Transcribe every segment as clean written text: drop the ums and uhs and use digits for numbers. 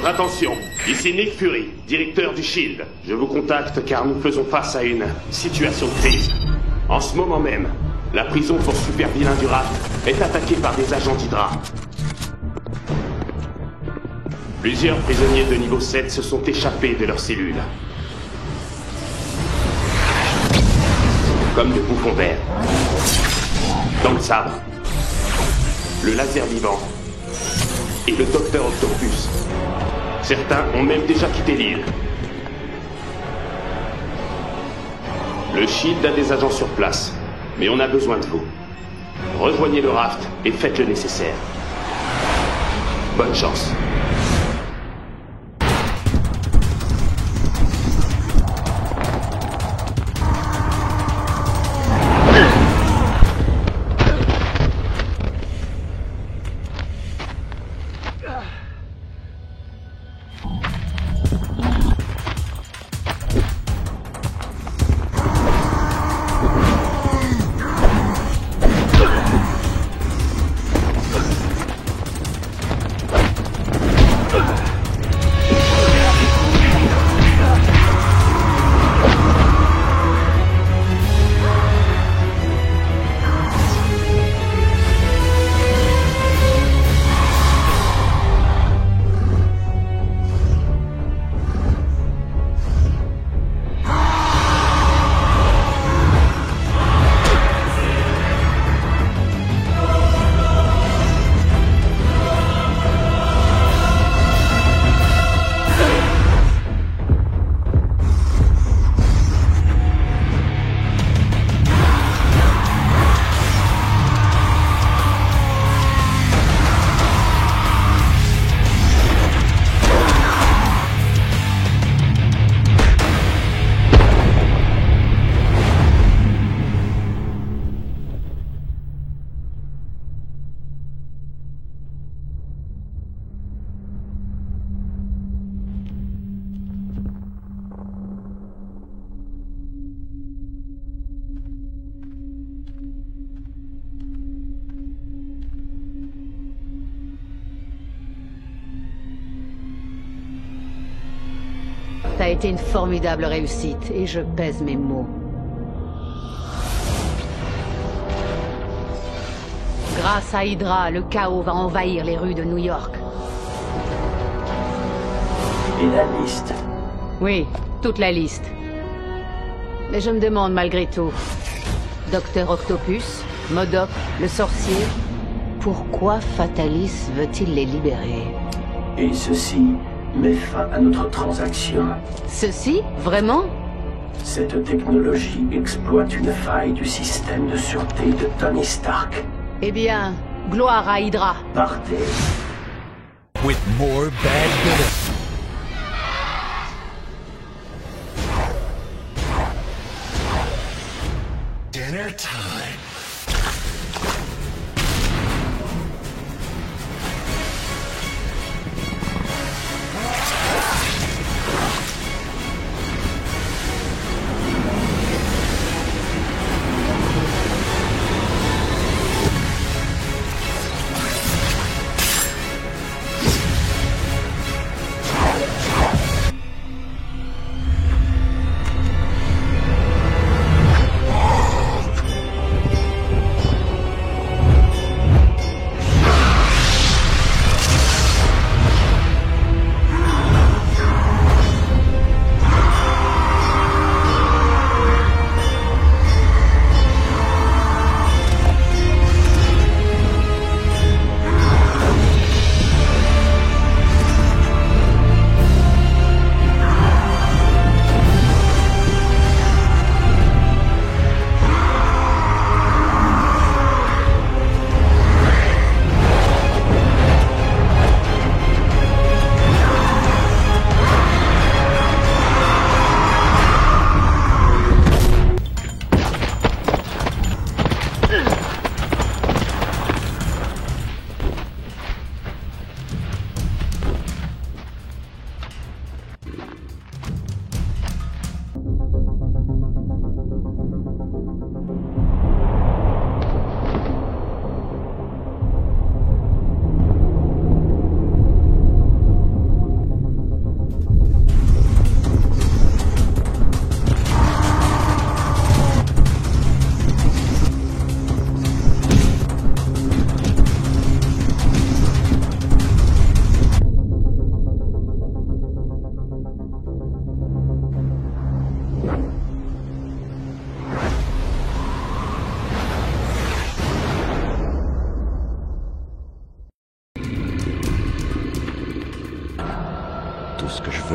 Votre attention, ici Nick Fury, directeur du SHIELD. Je vous contacte car nous faisons face à une situation de crise. En ce moment même, la prison pour super vilains du Raft est attaquée par des agents d'Hydra. Plusieurs prisonniers de niveau 7 se sont échappés de leurs cellules. Comme de bouffons verts. Dans le sabre, le laser vivant et le docteur Octopus. Certains ont même déjà quitté l'île. Le SHIELD a des agents sur place, mais on a besoin de vous. Rejoignez le Raft et faites le nécessaire. Bonne chance. Ça a été une formidable réussite, et je pèse mes mots. Grâce à Hydra, le chaos va envahir les rues de New York. Et la liste? Oui, toute la liste. Mais je me demande malgré tout... Docteur Octopus, MODOK, le sorcier... Pourquoi Fatalis veut-il les libérer? Et ceci met fin à notre transaction. Ceci? Vraiment? Cette technologie exploite une faille du système de sûreté de Tony Stark. Eh bien, gloire à Hydra. Partez. With more bad business. Dinner time.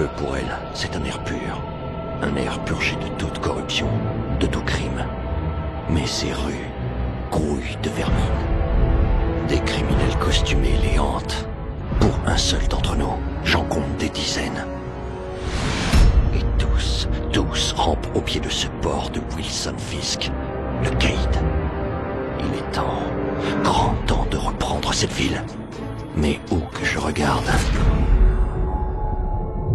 feu pour elle, c'est un air pur. Un air purgé de toute corruption, de tout crime. Mais ces rues grouillent de vermine. Des criminels costumés les hantent. Pour un seul d'entre nous, j'en compte des dizaines. Et tous rampent au pied de ce port de Wilson Fisk, le Cayde. Il est temps, grand temps de reprendre cette ville. Mais où que je regarde,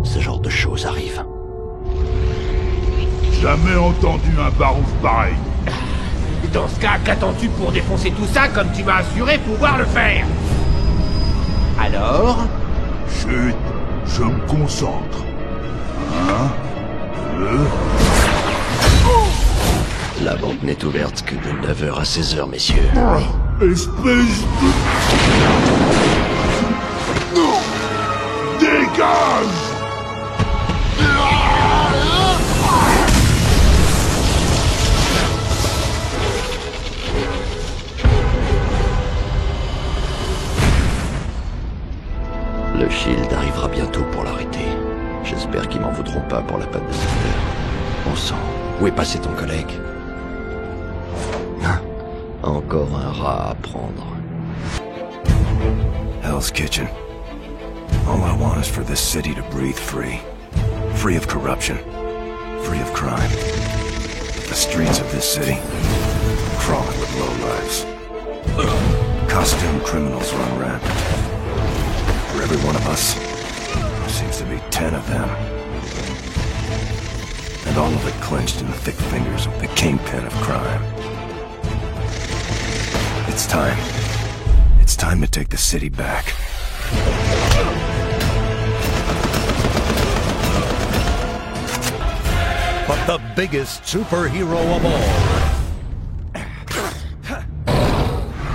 ce genre de choses arrive. Jamais entendu un barouf pareil. Dans ce cas, qu'attends-tu pour défoncer tout ça comme tu m'as assuré pouvoir le faire? Alors? Chut, je me concentre. 1, 2... La banque n'est ouverte que de 9h à 16h, messieurs. Espèce de... Dégage! Le Shield arrivera bientôt pour l'arrêter. J'espère qu'ils m'en voudront pas pour la patte de secteur. Bon sang, où est passé ton collègue? Encore un rat à prendre. Hell's Kitchen. All I want is for this city to breathe free. Free of corruption. Free of crime. The streets of this city, crawling with lowlifes. Costume criminals run rampant. For every one of us, there seems to be 10 of them. And all of it clenched in the thick fingers of the kingpin of crime. It's time. It's time to take the city back. But the biggest superhero of all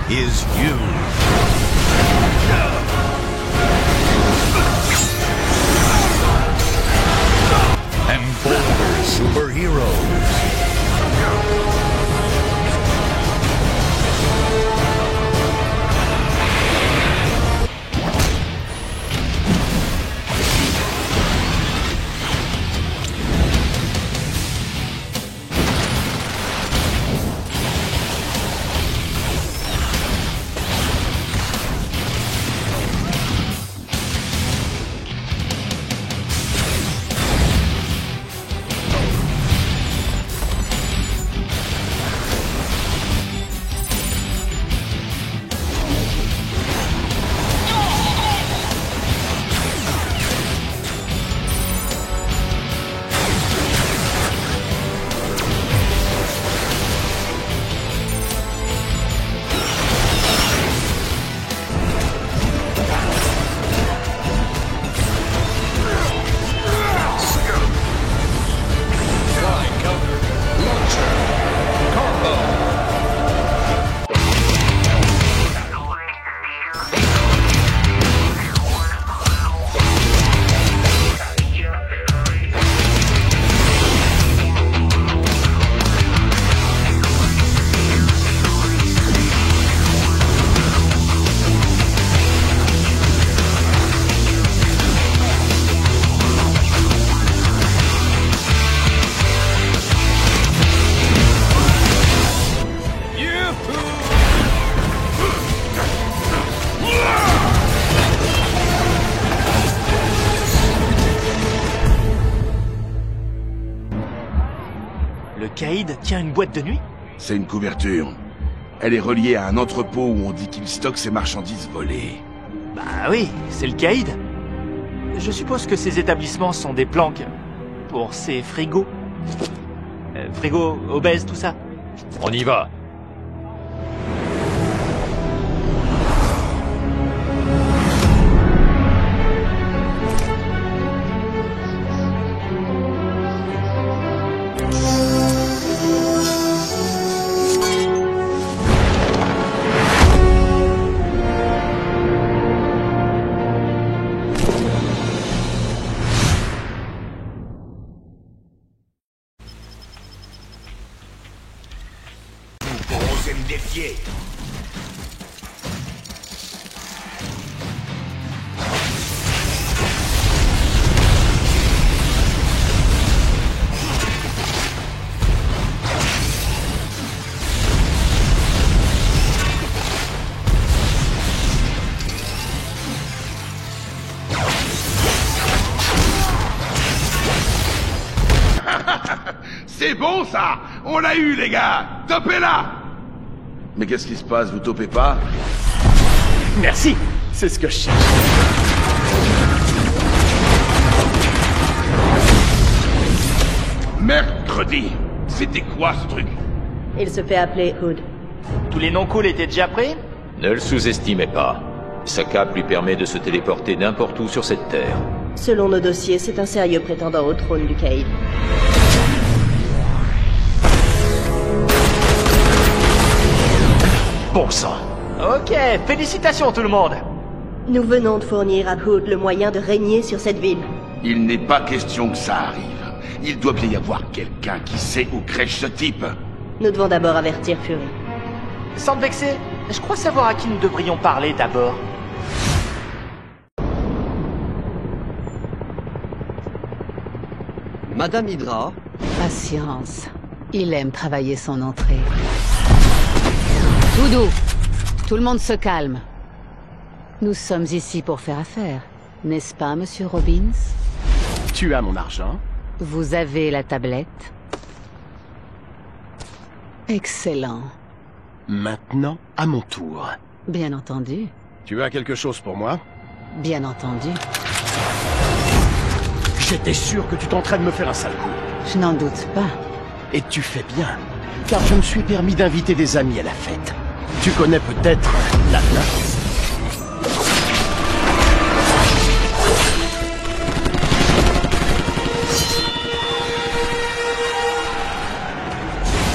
is you. And bolder superheroes. Le Cayde tient une boîte de nuit? C'est une couverture. Elle est reliée à un entrepôt où on dit qu'il stocke ses marchandises volées. Bah oui, c'est le Cayde. Je suppose que ces établissements sont des planques pour ces frigos. Frigos obèses, tout ça. On y va. Osez me défier. C'est bon, ça! On l'a eu, les gars! Topez-la! Mais qu'est-ce qui se passe? Vous topez pas? Merci, c'est ce que je cherche. Mercredi! C'était quoi, ce truc? Il se fait appeler Hood. Tous les noms cool étaient déjà pris? Ne le sous-estimez pas. Sa cape lui permet de se téléporter n'importe où sur cette terre. Selon nos dossiers, c'est un sérieux prétendant au trône du Caïd. Bon sang. Ok, félicitations tout le monde. Nous venons de fournir à Hood le moyen de régner sur cette ville. Il n'est pas question que ça arrive. Il doit bien y avoir quelqu'un qui sait où crèche ce type. Nous devons d'abord avertir Fury. Sans te vexer, je crois savoir à qui nous devrions parler d'abord. Madame Hydra. Patience. Il aime travailler son entrée. Tout doux. Tout le monde se calme. Nous sommes ici pour faire affaire, n'est-ce pas, monsieur Robbins? Tu as mon argent. Vous avez la tablette. Excellent. Maintenant, à mon tour. Bien entendu. Tu as quelque chose pour moi? Bien entendu. J'étais sûr que tu tenterais de me faire un sale coup. Je n'en doute pas. Et tu fais bien, car je me suis permis d'inviter des amis à la fête. Tu connais peut-être la nymphe?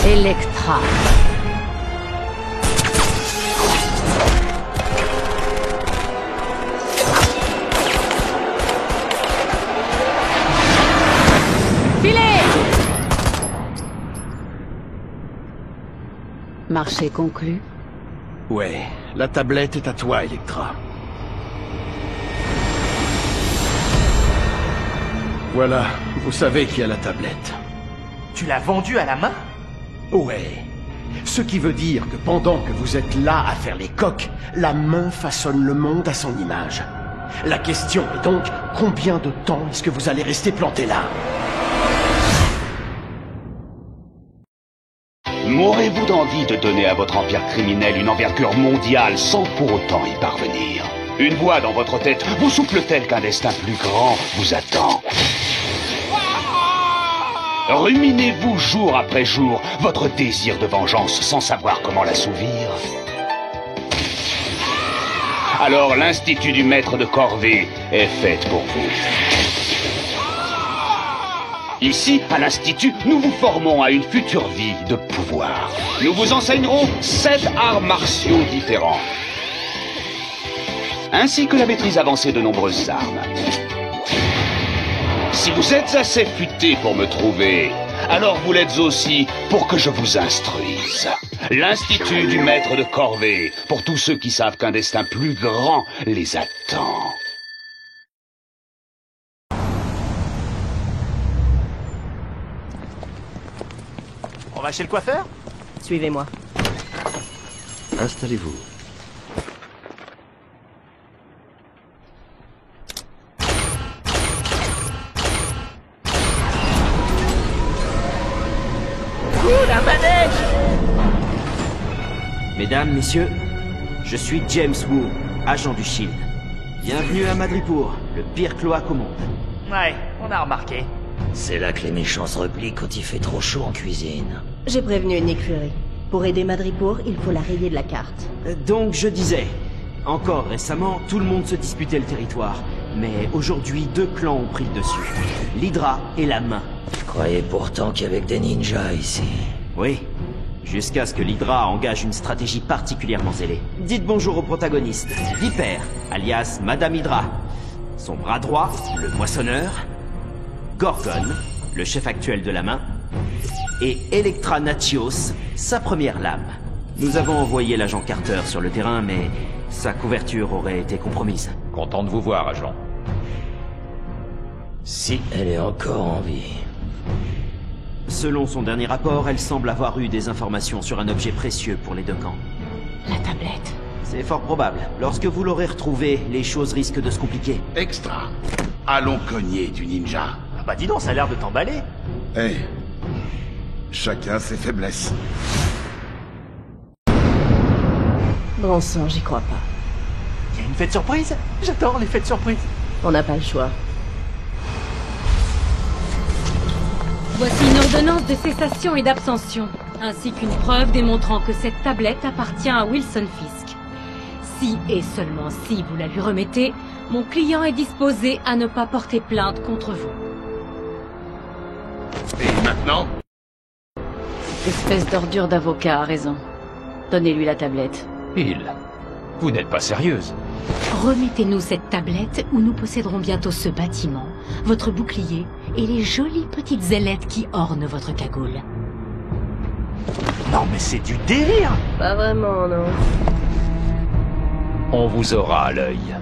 Electra. Filez! Marché conclu. Ouais, la tablette est à toi, Electra. Voilà, vous savez qui a la tablette. Tu l'as vendue à la main? Ouais. Ce qui veut dire que pendant que vous êtes là à faire les coques, la main façonne le monde à son image. La question est donc, combien de temps est-ce que vous allez rester planté là? M'aurez-vous d'envie de donner à votre empire criminel une envergure mondiale sans pour autant y parvenir? Une voix dans votre tête vous souffle-t-elle qu'un destin plus grand vous attend? Ruminez-vous jour après jour votre désir de vengeance sans savoir comment l'assouvir? Alors l'Institut du Maître de Corvée est fait pour vous. Ici, à l'Institut, nous vous formons à une future vie de pouvoir. Nous vous enseignerons 7 arts martiaux différents, ainsi que la maîtrise avancée de nombreuses armes. Si vous êtes assez futé pour me trouver, alors vous l'êtes aussi pour que je vous instruise. L'Institut du Maître de Corvée, pour tous ceux qui savent qu'un destin plus grand les attend. On va chez le coiffeur? Suivez-moi. Installez-vous. La manège! Mesdames, messieurs, je suis James Wu, agent du SHIELD. Bienvenue à Madripoor, le pire cloaque au monde. Ouais, on a remarqué. C'est là que les méchants se replient quand il fait trop chaud en cuisine. J'ai prévenu Nick Fury. Pour aider Madripoor, il faut la rayer de la carte. Donc je disais, encore récemment, tout le monde se disputait le territoire. Mais aujourd'hui, 2 clans ont pris le dessus. L'Hydra et la Main. Je croyais pourtant qu'il y avait que des ninjas ici. Oui, jusqu'à ce que l'Hydra engage une stratégie particulièrement zélée. Dites bonjour au protagoniste, Viper, alias Madame Hydra. Son bras droit, le moissonneur. Gorgon, le chef actuel de la Main. Et Electra Natchios, sa première lame. Nous avons envoyé l'agent Carter sur le terrain, mais sa couverture aurait été compromise. Content de vous voir, agent. Si elle est encore en vie. Selon son dernier rapport, elle semble avoir eu des informations sur un objet précieux pour les 2 camps. La tablette. C'est fort probable. Lorsque vous l'aurez retrouvée, les choses risquent de se compliquer. Extra. Allons cogner du ninja. Ah bah dis donc, ça a l'air de t'emballer. Hey, chacun ses faiblesses. Bon sang, j'y crois pas. Il y a une fête surprise? J'adore les fêtes surprises. On n'a pas le choix. Voici une ordonnance de cessation et d'abstention, ainsi qu'une preuve démontrant que cette tablette appartient à Wilson Fisk. Si et seulement si vous la lui remettez, mon client est disposé à ne pas porter plainte contre vous. Et maintenant? Espèce d'ordure d'avocat a raison. Donnez-lui la tablette. Hill, vous n'êtes pas sérieuse. Remettez-nous cette tablette ou nous posséderons bientôt ce bâtiment, votre bouclier et les jolies petites ailettes qui ornent votre cagoule. Non mais c'est du délire! Pas vraiment, non. On vous aura à l'œil.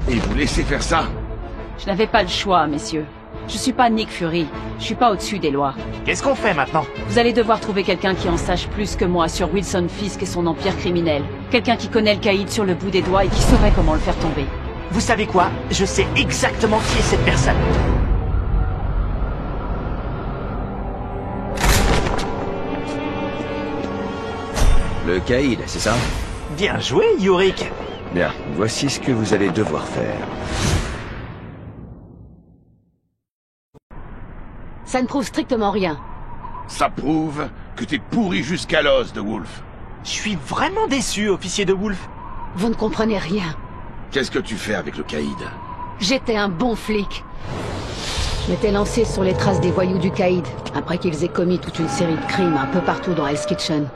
Et vous laissez faire ça? Je n'avais pas le choix, messieurs. Je suis pas Nick Fury. Je suis pas au-dessus des lois. Qu'est-ce qu'on fait maintenant? Vous allez devoir trouver quelqu'un qui en sache plus que moi sur Wilson Fisk et son empire criminel. Quelqu'un qui connaît le caïd sur le bout des doigts et qui saurait comment le faire tomber. Vous savez quoi? Je sais exactement qui est cette personne. Le caïd, c'est ça? Bien joué, Yorick. Bien, voici ce que vous allez devoir faire. Ça ne prouve strictement rien. Ça prouve que t'es pourri jusqu'à l'os, de Wolf. Je suis vraiment déçu, officier de Wolf. Vous ne comprenez rien. Qu'est-ce que tu fais avec le caïd? J'étais un bon flic. Je m'étais lancé sur les traces des voyous du caïd, après qu'ils aient commis toute une série de crimes un peu partout dans Hell's Kitchen.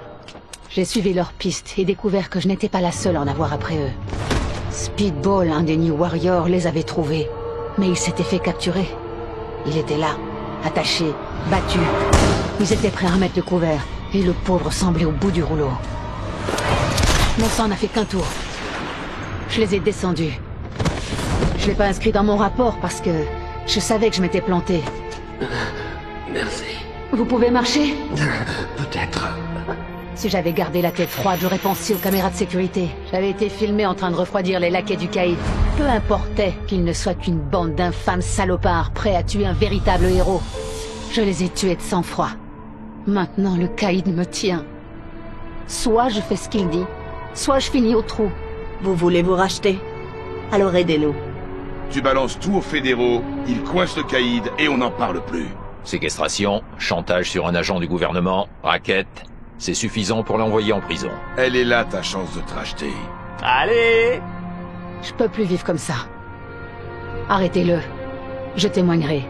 J'ai suivi leurs pistes et découvert que je n'étais pas la seule à en avoir après eux. Speedball, un des New Warriors, les avait trouvés. Mais il s'était fait capturer. Il était là, attaché, battu. Ils étaient prêts à remettre le couvert, et le pauvre semblait au bout du rouleau. Mon sang n'a fait qu'un tour. Je les ai descendus. Je l'ai pas inscrit dans mon rapport parce que je savais que je m'étais planté. Merci. Vous pouvez marcher? Peut-être. Si j'avais gardé la tête froide, j'aurais pensé aux caméras de sécurité. J'avais été filmé en train de refroidir les laquais du caïd. Peu importait qu'ils ne soient qu'une bande d'infâmes salopards prêts à tuer un véritable héros. Je les ai tués de sang-froid. Maintenant, le caïd me tient. Soit je fais ce qu'il dit, soit je finis au trou. Vous voulez vous racheter? Alors aidez-nous. Tu balances tout aux fédéraux, ils coincent le caïd et on n'en parle plus. Séquestration, chantage sur un agent du gouvernement, raquette, c'est suffisant pour l'envoyer en prison. Elle est là ta chance de te racheter. Allez! Je peux plus vivre comme ça. Arrêtez-le. Je témoignerai.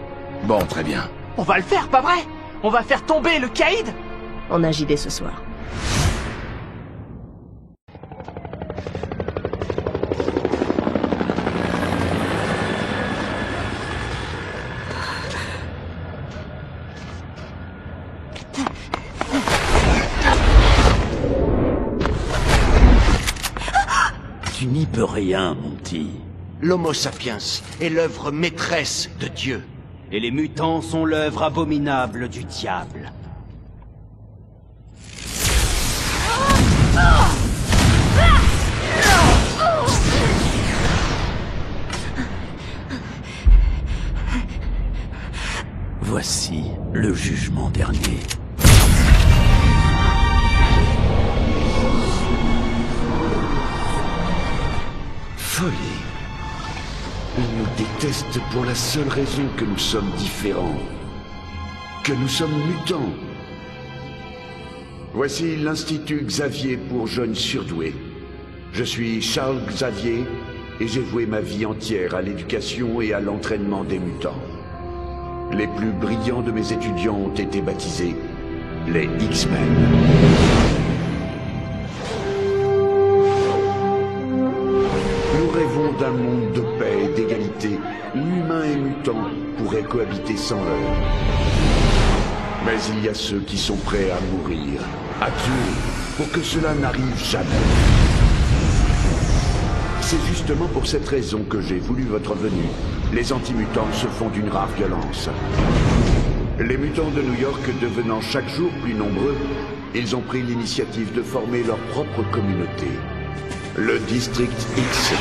Bon, très bien. On va le faire, pas vrai? On va faire tomber le caïd? On a JD ce soir. Tu n'y peux rien, mon petit. L'Homo sapiens est l'œuvre maîtresse de Dieu. Et les mutants sont l'œuvre abominable du diable. Voici le jugement dernier. Folie. Ils nous détestent pour la seule raison que nous sommes différents. Que nous sommes mutants. Voici l'Institut Xavier pour jeunes surdoués. Je suis Charles Xavier et j'ai voué ma vie entière à l'éducation et à l'entraînement des mutants. Les plus brillants de mes étudiants ont été baptisés les X-Men. Nous rêvons d'un monde de paix et d'égalité où humains et mutants pourraient cohabiter sans heurts. Mais il y a ceux qui sont prêts à mourir, à tuer, pour que cela n'arrive jamais. C'est justement pour cette raison que j'ai voulu votre venue. Les anti-mutants se font d'une rare violence. Les mutants de New York devenant chaque jour plus nombreux, ils ont pris l'initiative de former leur propre communauté. Le District X.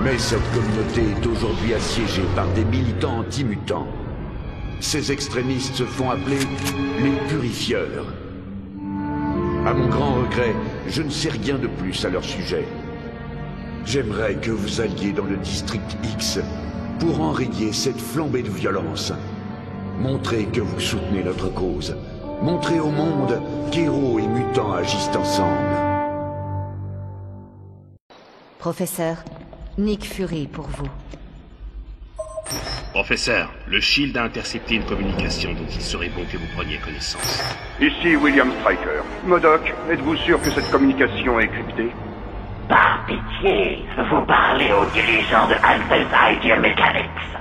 Mais cette communauté est aujourd'hui assiégée par des militants anti-mutants. Ces extrémistes se font appeler les purifieurs. À mon grand regret, je ne sais rien de plus à leur sujet. J'aimerais que vous alliez dans le district X pour enrayer cette flambée de violence. Montrez que vous soutenez notre cause. Montrez au monde qu'héros et mutants agissent ensemble. Professeur, Nick Fury pour vous. Professeur, le Shield a intercepté une communication dont il serait bon que vous preniez connaissance. Ici William Stryker. Modoc, êtes-vous sûr que cette communication est cryptée? Par pitié, vous parlez aux dirigeants de Alpha Idea Mechanics.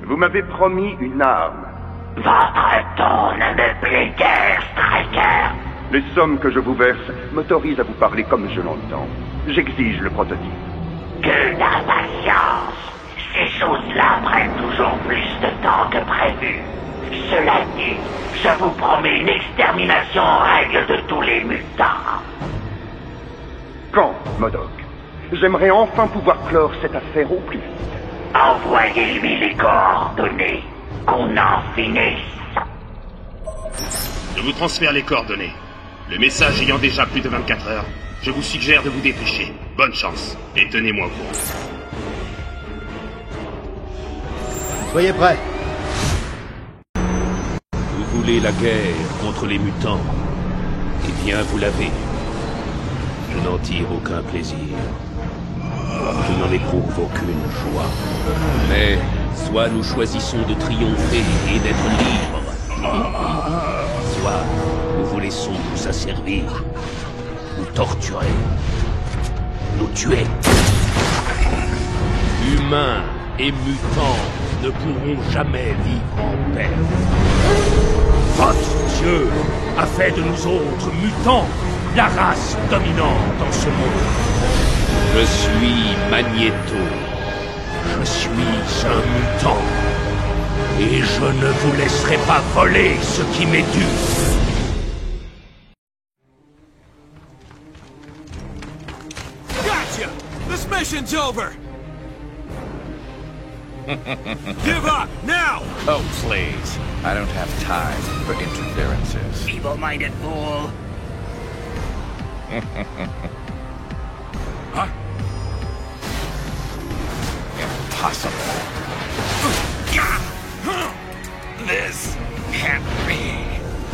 Vous m'avez promis une arme. Votre ton ne me plaît guère, Stryker. Les sommes que je vous verse m'autorisent à vous parler comme je l'entends. J'exige le prototype. Que d'impatience! Ces choses-là prennent toujours plus de temps que prévu. Cela dit, je vous promets une extermination en règle de tous les mutants. Quand, Modoc? J'aimerais enfin pouvoir clore cette affaire au plus vite. Envoyez-lui les coordonnées. Qu'on en finisse. Je vous transfère les coordonnées. Le message ayant déjà plus de 24 heures, je vous suggère de vous dépêcher. Bonne chance, et tenez-moi au courant. Soyez prêts. Vous voulez la guerre contre les mutants? Eh bien, vous l'avez. Je n'en tire aucun plaisir. Je n'en éprouve aucune joie. Mais soit nous choisissons de triompher et d'être libres, soit nous vous laissons nous asservir, nous torturer, nous tuer. Humains et mutants ne pourront jamais vivre en paix. Votre Dieu a fait de nous autres mutants la race dominante dans ce monde. Je suis Magneto. Je suis un mutant. Et je ne vous laisserai pas voler ce qui m'est dû. Gotcha! This mission's over! Give up, now! Oh, please. I don't have time for interferences. Feeble-minded fool. Huh? Impossible. This can't be.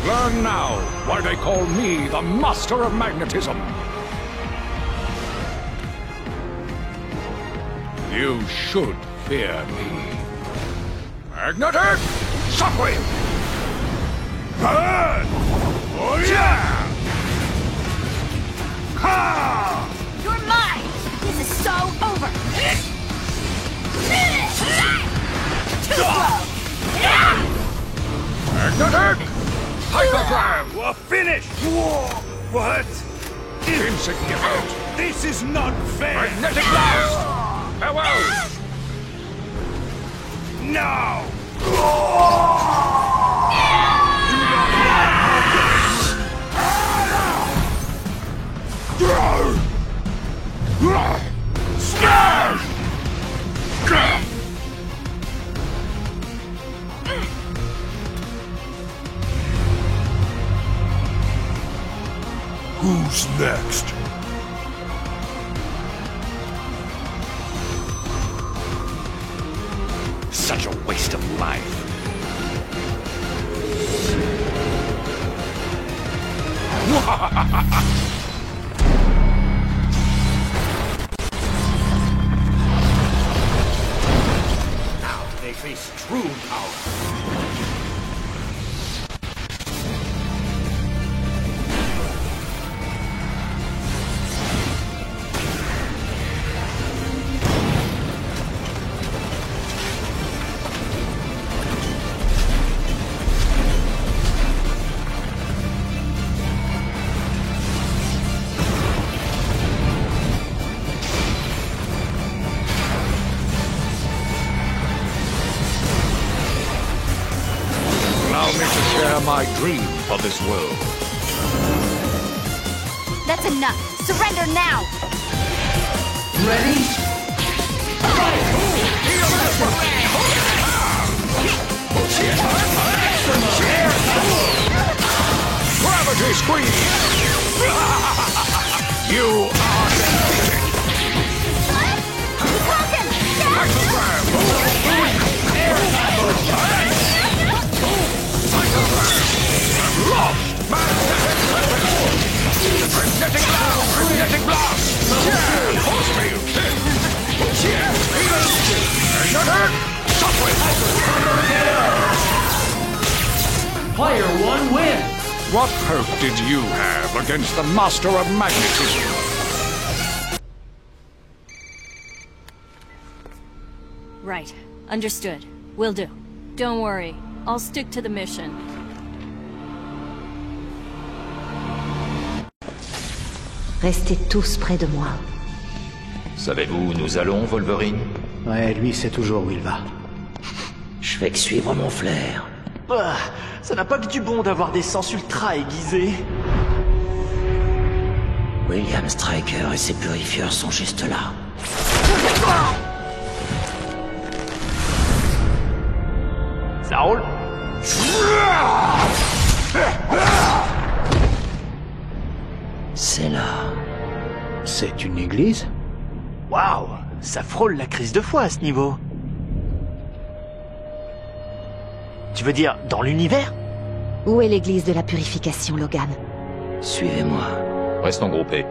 Learn now why they call me the Master of Magnetism. You should fear me. Magnetic Shockwave! Burn! Oh yeah! Ha! You're mine! This is so over! Too slow! Magnetic Hyperdrive! We're finished! What? Insignificant! This is not fair! Magnetic Blast! Farewell! Now! Smash! Who's next? Such a waste of life. Now they face true power. My dream for this world. That's enough. Surrender now. Ready? Gravity squeeze! You are defeated! Title grab! Title grab! Lost! Magnetic blast! Magnetic blast! Yeah! Force field! Yeah! Shudder! Shockwave! Player 1 wins! What hope did you have against the Master of Magnetism? Right. Understood. Will do. Don't worry. I'll stick to the mission. Restez tous près de moi. Savez-vous où nous allons, Wolverine? Ouais, lui sait toujours où il va. Je fais que suivre mon flair. Bah, ça n'a pas que du bon d'avoir des sens ultra aiguisés. William Stryker et ses purifieurs sont juste là. Ça roule. C'est là. C'est une église? Waouh, ça frôle la crise de foi à ce niveau. Tu veux dire dans l'univers? Où est l'église de la purification, Logan? Suivez-moi. Restons groupés.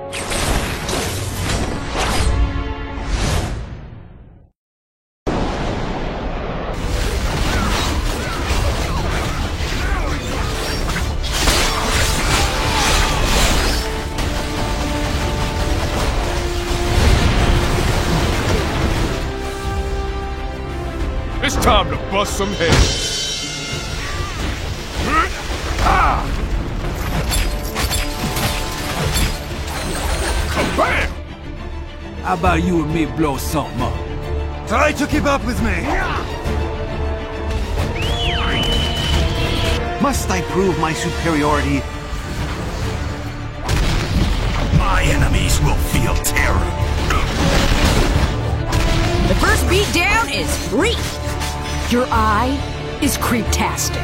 It's time to bust some heads. Kabam! How about you and me blow something up? Try to keep up with me! Must I prove my superiority? My enemies will feel terror. The first beat down is Reef. Your eye is creeptastic.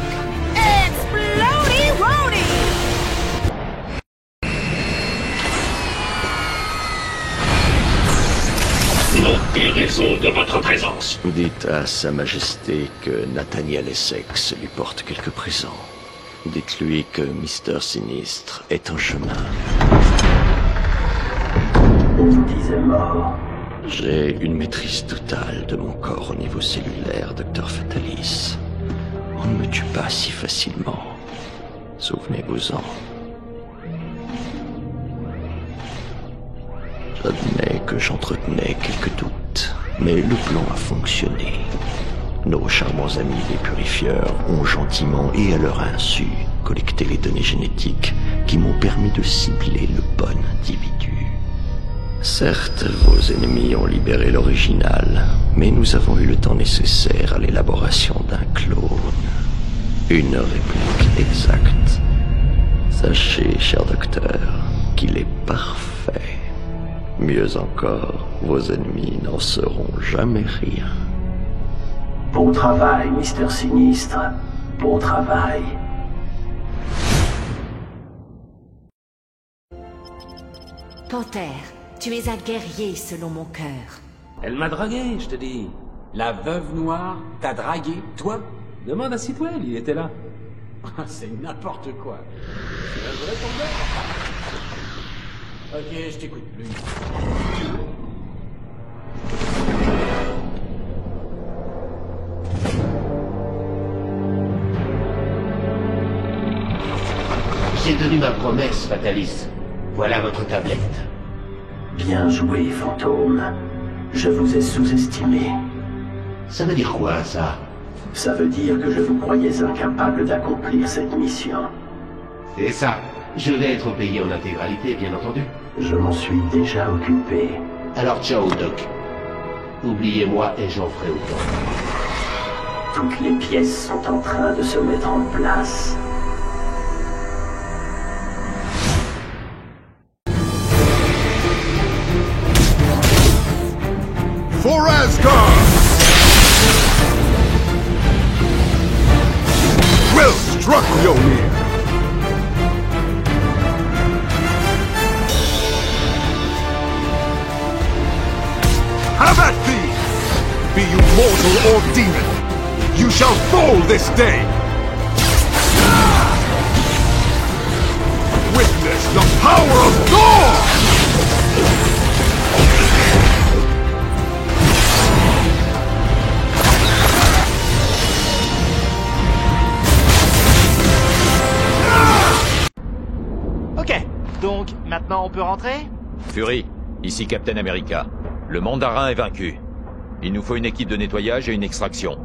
Explodey Rody! Non, et raison de votre présence. Dites à Sa Majesté que Nathaniel Essex lui porte quelques présents. Dites-lui que Mister Sinistre est en chemin. On vous disait mort. J'ai une maîtrise totale de mon corps au niveau cellulaire, Dr. Fatalis. On ne me tue pas si facilement. Souvenez-vous-en. J'admets que j'entretenais quelques doutes, mais le plan a fonctionné. Nos charmants amis les purifieurs ont gentiment et à leur insu collecté les données génétiques qui m'ont permis de cibler le bon individu. Certes, vos ennemis ont libéré l'original, mais nous avons eu le temps nécessaire à l'élaboration d'un clone. Une réplique exacte. Sachez, cher docteur, qu'il est parfait. Mieux encore, vos ennemis n'en sauront jamais rien. Bon travail, Mister Sinistre. Bon travail. Panthère, tu es un guerrier selon mon cœur. Elle m'a dragué, je te dis. La veuve noire t'a dragué, toi? Demande à Sitwell, il était là. C'est n'importe quoi. C'est un vrai tombeur. Ok, je t'écoute plus. J'ai tenu ma promesse, Fatalis. Voilà votre tablette. Bien joué, fantôme. Je vous ai sous-estimé. Ça veut dire quoi, ça? Ça veut dire que je vous croyais incapable d'accomplir cette mission. C'est ça. Je vais être payé en intégralité, bien entendu. Je m'en suis déjà occupé. Alors ciao, Doc. Oubliez-moi et j'en ferai autant. Toutes les pièces sont en train de se mettre en place. For Asgard! Mjolnir. Have at thee! Be you mortal or demon, you shall fall this day! Witness the power of Thor! Ok, donc maintenant on peut rentrer? Fury, ici Captain America. Le mandarin est vaincu. Il nous faut une équipe de nettoyage et une extraction.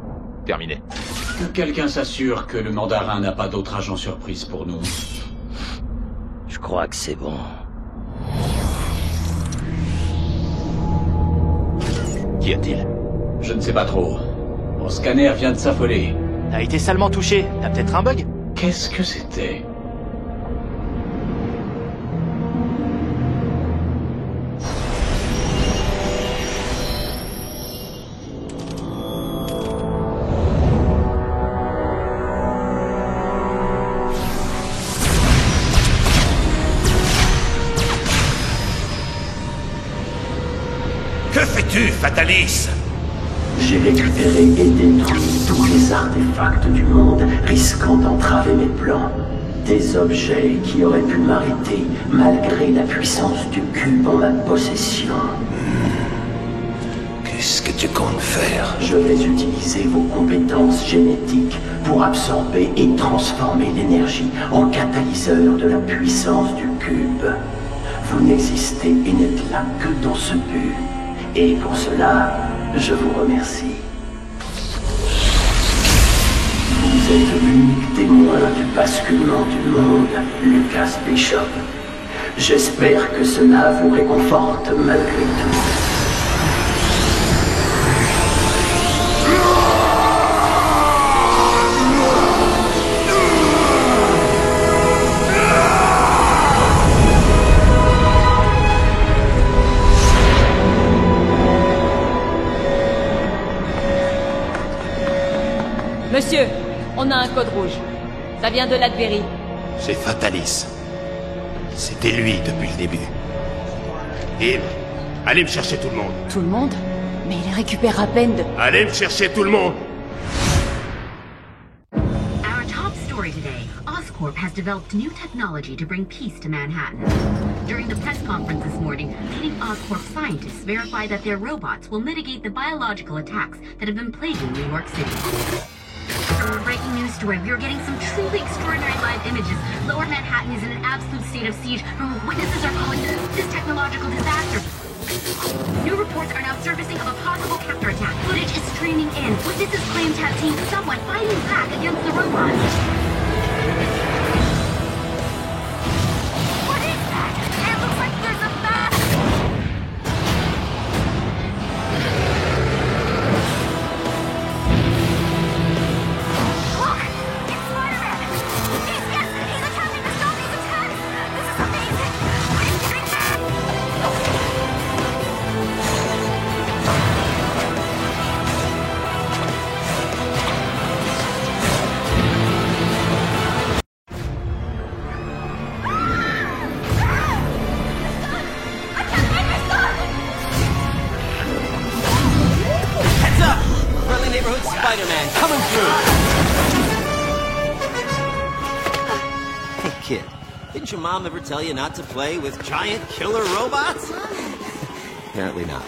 Terminé. Que quelqu'un s'assure que le mandarin n'a pas d'autre agent surprise pour nous. Je crois que c'est bon. Qu'y a-t-il? Je ne sais pas trop. Mon scanner vient de s'affoler. T'as été salement touché. T'as peut-être un bug? Qu'est-ce que c'était? Que fais-tu, Fatalis? J'ai récupéré et détruit tous les artefacts du monde, risquant d'entraver mes plans. Des objets qui auraient pu m'arrêter malgré la puissance du cube en ma possession. Qu'est-ce que tu comptes faire? Je vais utiliser vos compétences génétiques pour absorber et transformer l'énergie en catalyseur de la puissance du cube. Vous n'existez et n'êtes là que dans ce but. Et pour cela, je vous remercie. Vous êtes l'unique témoin du basculement du monde, Lucas Bishop. J'espère que cela vous réconforte malgré tout. Monsieur, on a un code rouge. Ça vient de Latverie. C'est Fatalis. C'était lui depuis le début. Et allez me chercher tout le monde. Tout le monde? Mais il récupère à peine de... Allez me chercher tout le monde. Our top story today. Oscorp has developed new technology to bring peace to Manhattan. During the press conference this morning, leading Oscorp scientists verified that their robots will mitigate the biological attacks that have been plaguing New York City. Breaking news story. We are getting some truly extraordinary live images. Lower Manhattan is in an absolute state of siege. Witnesses are calling this technological disaster. New reports are now surfacing of a possible counterattack. Footage is streaming in. Witnesses claim to have seen someone fighting back against the robots. What is that? It looks like there's a bat! Spider-Man coming through! Hey, kid. Didn't your mom ever tell you not to play with giant killer robots? Apparently not.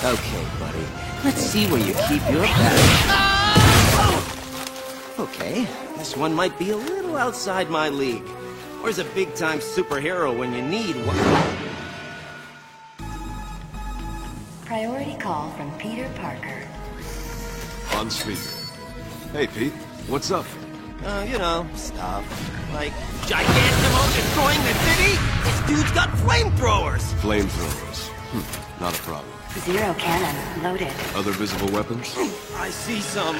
Okay, buddy. Let's see where you keep your battery. Okay, this one might be a little outside my league. Where's a big-time superhero when you need one? Priority call from Peter Parker. On speaker. Hey, Pete. What's up? You know, stuff. Like, Gigantamo destroying the city? This dude's got flamethrowers! Flamethrowers. Not a problem. Zero cannon loaded. Other visible weapons? I see some,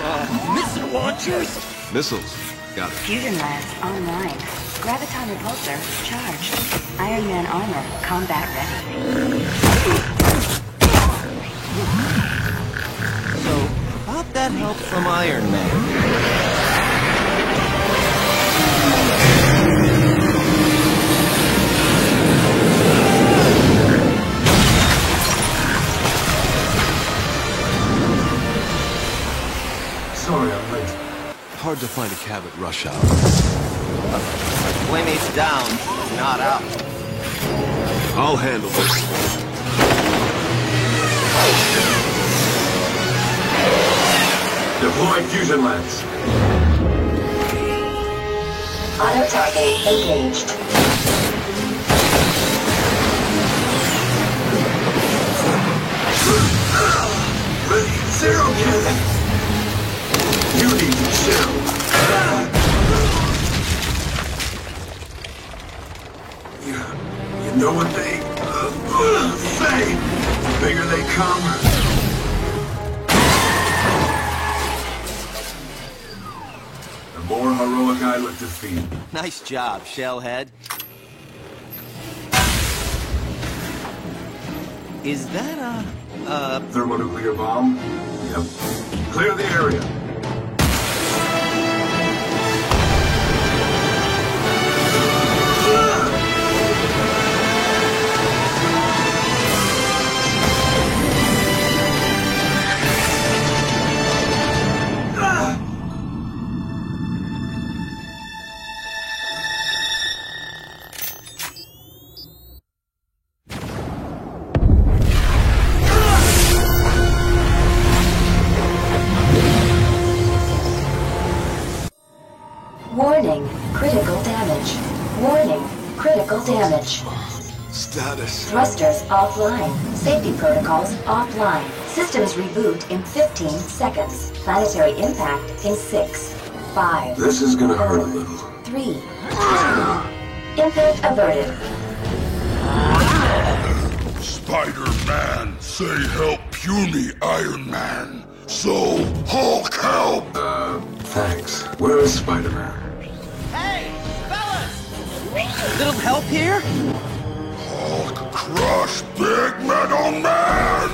missile launchers! Missiles. Got it. Fusion labs online. Graviton repulsor charged. Iron Man armor combat ready. So, about that help from Iron Man. Sorry, I'm late. Hard to find a cab at rush hour. Playmate's down, not out. I'll handle this. Deploy fusion lens. Auto-target engaged. Ready, zero cannon. You need to chill. You know what they say? The bigger they come. The more heroic I look to defeat. Nice job, Shellhead. Is that a thermonuclear bomb? Yep. Clear the area. Warning, critical damage. Warning, critical damage. Status. Thrusters offline. Safety protocols offline. Systems reboot in 15 seconds. Planetary impact in 6, 5. This is gonna hurt a little. 3, 2. Impact averted. Spider-Man, say help puny Iron Man. So, Hulk help! Thanks. Where is Spider-Man? Hey, fellas! Little help here? Hulk crush Big Metal Man!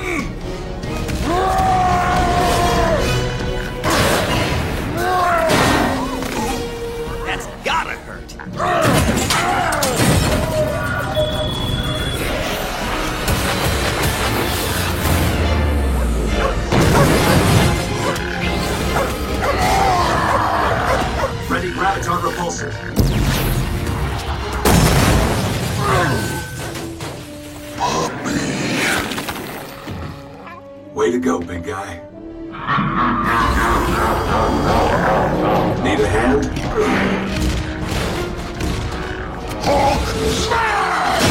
That's gotta hurt. Ready, graviton repulsor. Way to go, big guy. Need a hand? Hulk smash!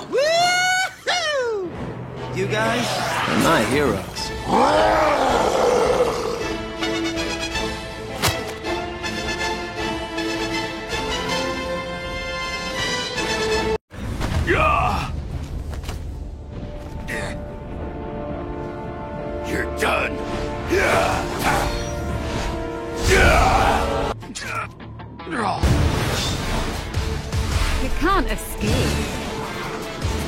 Woo-hoo! You guys are my heroes. You're done. You can't escape.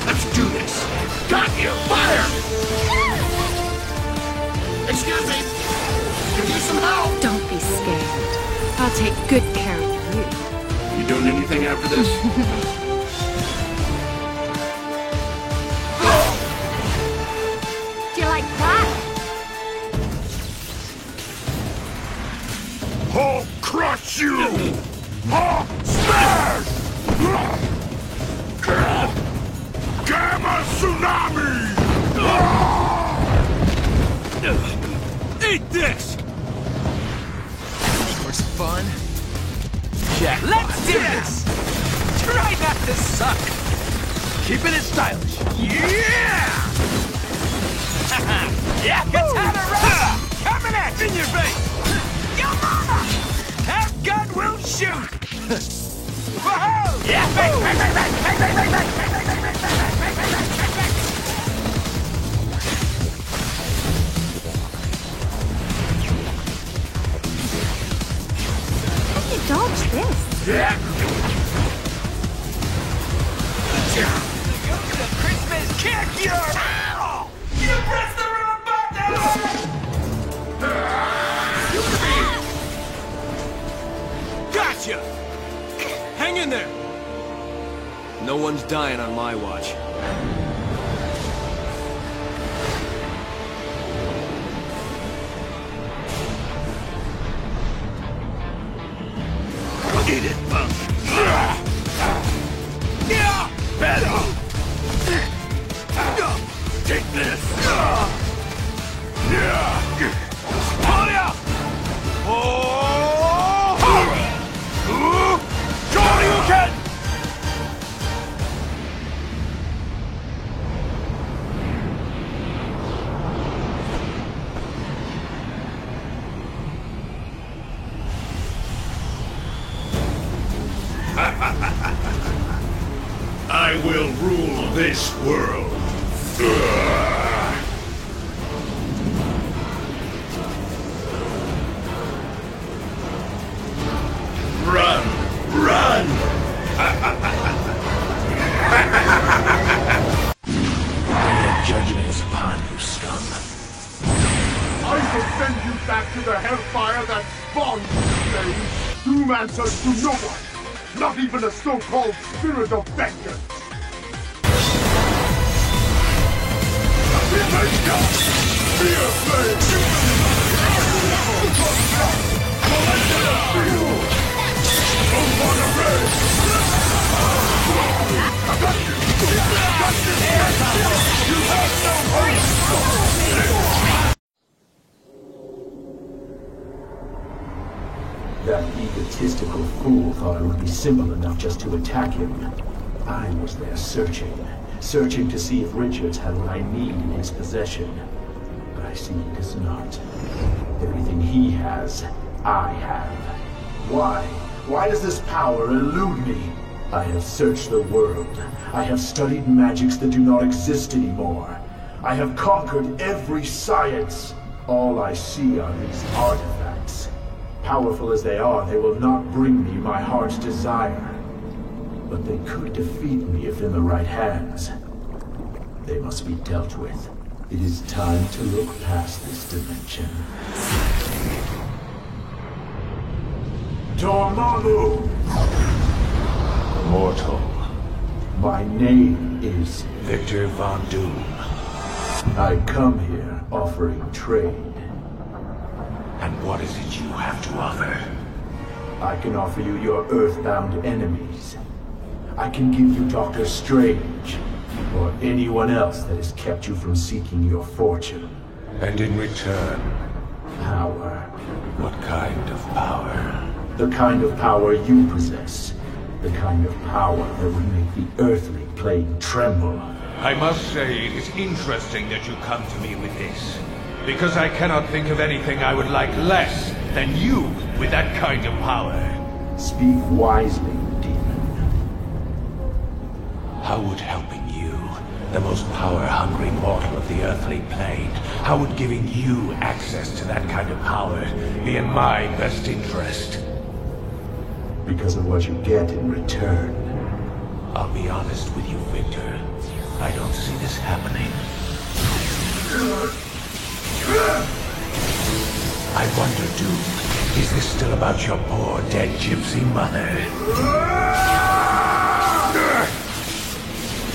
Let's do this. Got you. Fire! Excuse me. Could you use some help? Don't be scared. I'll take good care of you. You doing anything after this? Do you like that? Hulk crush you! Hulk smash! Gamma tsunami! Eat this! Was fun? Yeah, let's do this! Try not to suck! Keeping it stylish. Yeah! Yeah, katana run! Coming at you! In your face! Yo mama! That gun will shoot! Whoa! Yeah! Bang, bang, bang, bang, bang, bang, bang, bang, bang, bang, bang, bang, bang, bang, bang, bang. How do you dodge this? Yeah! The Christmas kick! Ow! You pressed the wrong button! Gotcha! Hang in there! No one's dying on my watch. this world. Run! Run! Their judgment is upon you, scum. I will send you back to the hellfire that spawned you, slaves. Doom answers to no one, not even a so-called spirit of vengeance. Be a That egotistical fool thought I would be simple enough just to attack him. I was there searching to see if Richards had what I need in his possession. But I see he does not. Everything he has, I have. Why? Why does this power elude me? I have searched the world. I have studied magics that do not exist anymore. I have conquered every science. All I see are these artifacts. Powerful as they are, they will not bring me my heart's desire. But they could defeat me if in the right hands. They must be dealt with. It is time to look past this dimension. Dormammu! Mortal. My name is Victor Von Doom. I come here offering trade. And what is it you have to offer? I can offer you your earthbound enemies. I can give you Doctor Strange, or anyone else that has kept you from seeking your fortune. And in return, power. What kind of power? The kind of power you possess. The kind of power that would make the earthly plane tremble. I must say it is interesting that you come to me with this. Because I cannot think of anything I would like less than you with that kind of power. Speak wisely, demon. How would helping you, the most power-hungry mortal of the earthly plane, how would giving you access to that kind of power be in my best interest? Because of what you get in return. I'll be honest with you, Victor. I don't see this happening. I wonder, Doom, is this still about your poor dead gypsy mother?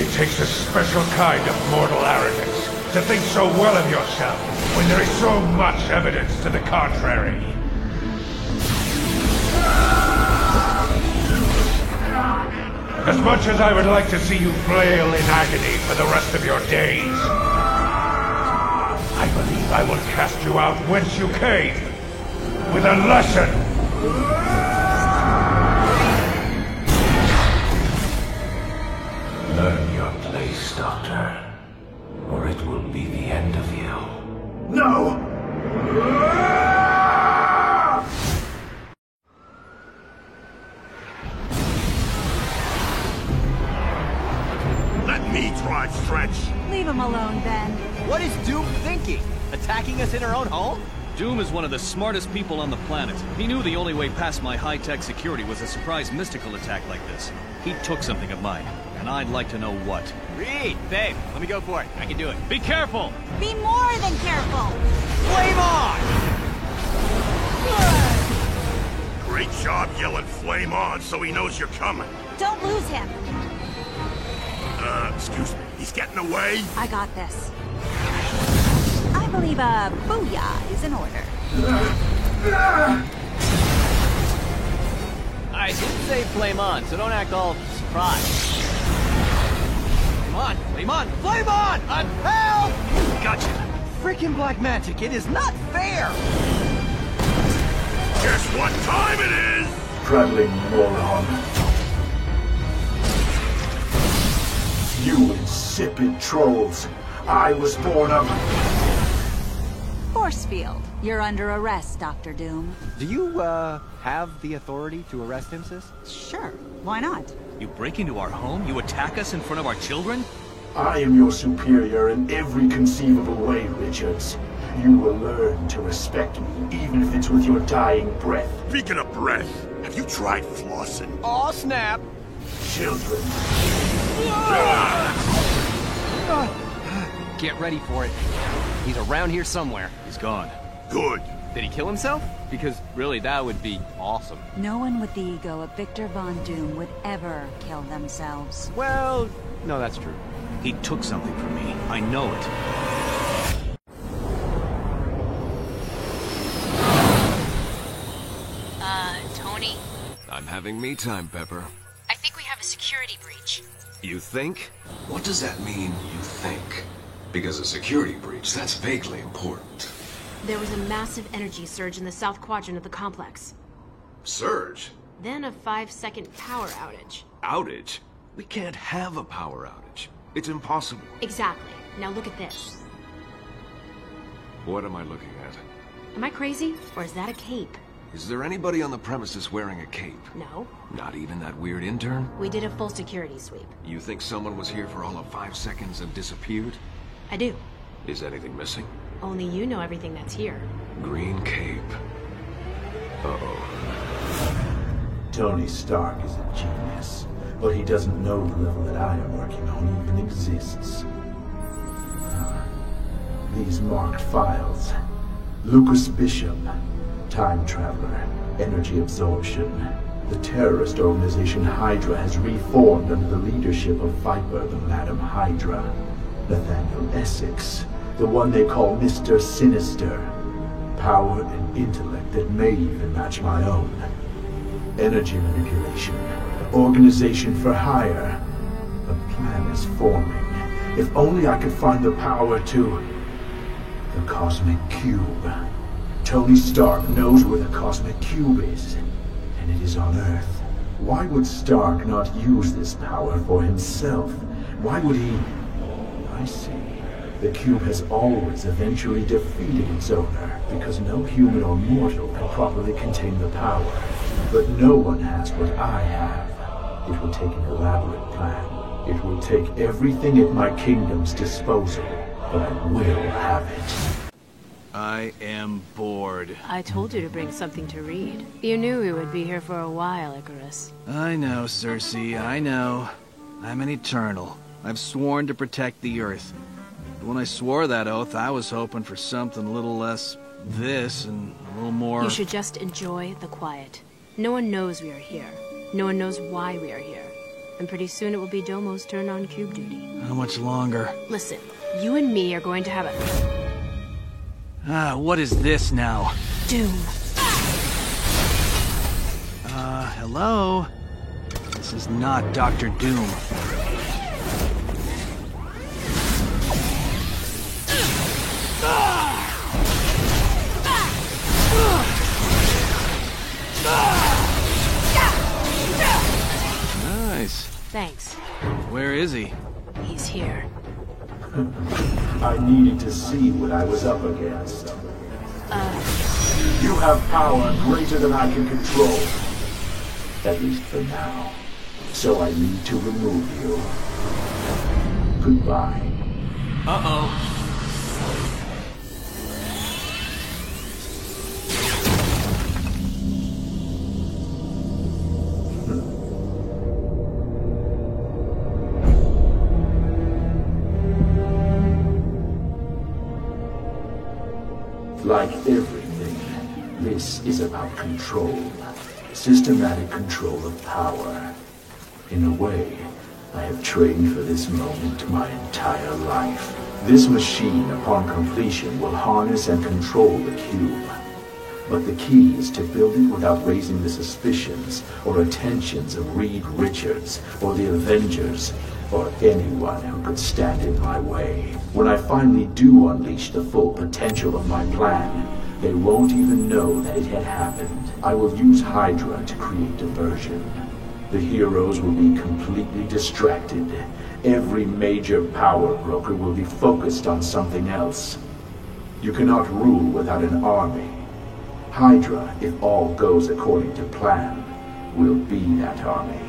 It takes a special kind of mortal arrogance to think so well of yourself when there is so much evidence to the contrary. As much as I would like to see you flail in agony for the rest of your days, I believe I will cast you out whence you came, with a lesson! Learn your place, Doctor, or it will be the end of you. No! Let me try, Stretch! Leave him alone, Ben. What is Doom thinking? Attacking us in our own home? Doom is one of the smartest people on the planet. He knew the only way past my high-tech security was a surprise mystical attack like this. He took something of mine, and I'd like to know what. Reed, babe, let me go for it. I can do it. Be careful! Be more than careful! Flame on! Great job yelling flame on so he knows you're coming. Don't lose him. Excuse me. He's getting away? I got this. I believe a booyah is in order. I didn't say flame on, so don't act all surprised. Flame on! Flame on! Flame on! Help! Gotcha! Freaking black magic, it is not fair! Guess what time it is? Prattling moron. You insipid trolls. I was born of... Force field. You're under arrest, Dr. Doom. Do you, have the authority to arrest him, sis? Sure. Why not? You break into our home? You attack us in front of our children? I am your superior in every conceivable way, Richards. You will learn to respect me, even if it's with your dying breath. Speaking of breath, have you tried flossing? Aw, snap! Children. Get ready for it. He's around here somewhere. He's gone. Good. Did he kill himself? Because really, that would be awesome. No one with the ego of Victor Von Doom would ever kill themselves. Well, no, that's true. He took something from me. I know it. Tony? I'm having me time, Pepper. I think we have a security breach. You think? What does that mean, you think? Because a security breach, that's vaguely important. There was a massive energy surge in the south quadrant of the complex. Surge? Then a 5-second power outage. Outage? We can't have a power outage. It's impossible. Exactly. Now look at this. What am I looking at? Am I crazy? Or is that a cape? Is there anybody on the premises wearing a cape? No. Not even that weird intern? We did a full security sweep. You think someone was here for all of 5 seconds and disappeared? I do. Is anything missing? Only you know everything that's here. Green cape. Uh-oh. Tony Stark is a genius, but he doesn't know the level that I am working on even exists. These marked files. Lucas Bishop, time traveler, energy absorption. The terrorist organization Hydra has reformed under the leadership of Viper, the Madam Hydra. Nathaniel Essex, the one they call Mr. Sinister. Power and intellect that may even match my own. Energy manipulation. Organization for hire. A plan is forming. If only I could find the power to... The Cosmic Cube. Tony Stark knows where the Cosmic Cube is, and it is on Earth. Why would Stark not use this power for himself? Why would he... I see. The cube has always eventually defeated its owner, because no human or mortal can properly contain the power. But no one has what I have. It will take an elaborate plan. It will take everything at my kingdom's disposal, but I will have it. I am bored. I told you to bring something to read. You knew we would be here for a while, Icarus. I know, Cersei, I know. I'm an Eternal. I've sworn to protect the Earth. But when I swore that oath, I was hoping for something a little less this and a little more... You should just enjoy the quiet. No one knows we are here. No one knows why we are here. And pretty soon it will be Domo's turn on cube duty. How much longer? Listen, you and me are going to have a... what is this now? Doom. Hello? This is not Dr. Doom. Nice. Thanks. Where is he? He's here. I needed to see what I was up against. You have power greater than I can control. At least for now. So I need to remove you. Goodbye. Uh-oh. Like everything, this is about control. Systematic control of power. In a way, I have trained for this moment my entire life. This machine, upon completion, will harness and control the cube. But the key is to build it without raising the suspicions or attentions of Reed Richards or the Avengers or anyone who could stand in my way. When I finally do unleash the full potential of my plan, they won't even know that it had happened. I will use Hydra to create diversion. The heroes will be completely distracted. Every major power broker will be focused on something else. You cannot rule without an army. Hydra, if all goes according to plan, will be that army.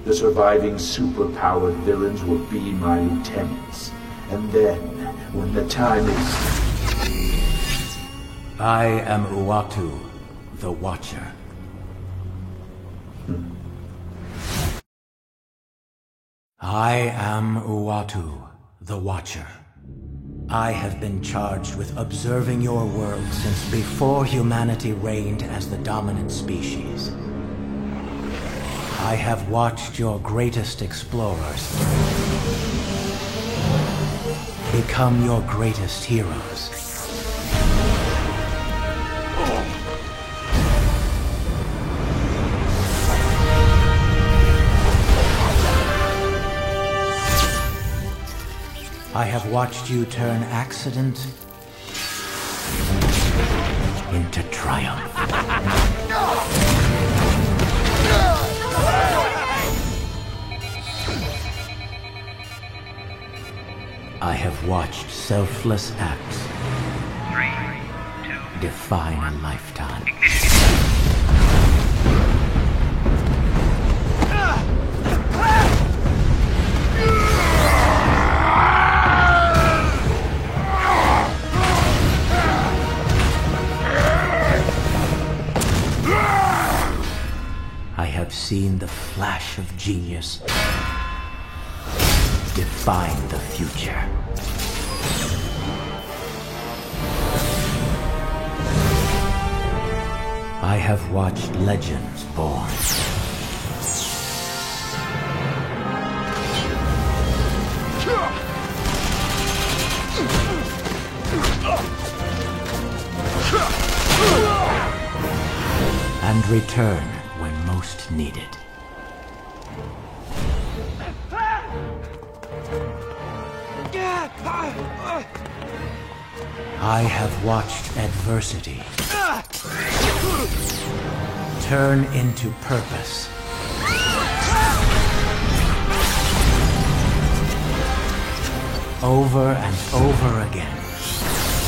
The surviving superpowered villains will be my lieutenants. And then, when the time is... I am Uatu, the Watcher. I am Uatu, the Watcher. I have been charged with observing your world since before humanity reigned as the dominant species. I have watched your greatest explorers become your greatest heroes. I have watched you turn accident into triumph. I have watched selfless acts define a lifetime. I have seen the flash of genius define the future. I have watched legends born. And return when most needed. I have watched adversity turn into purpose. Over and over again,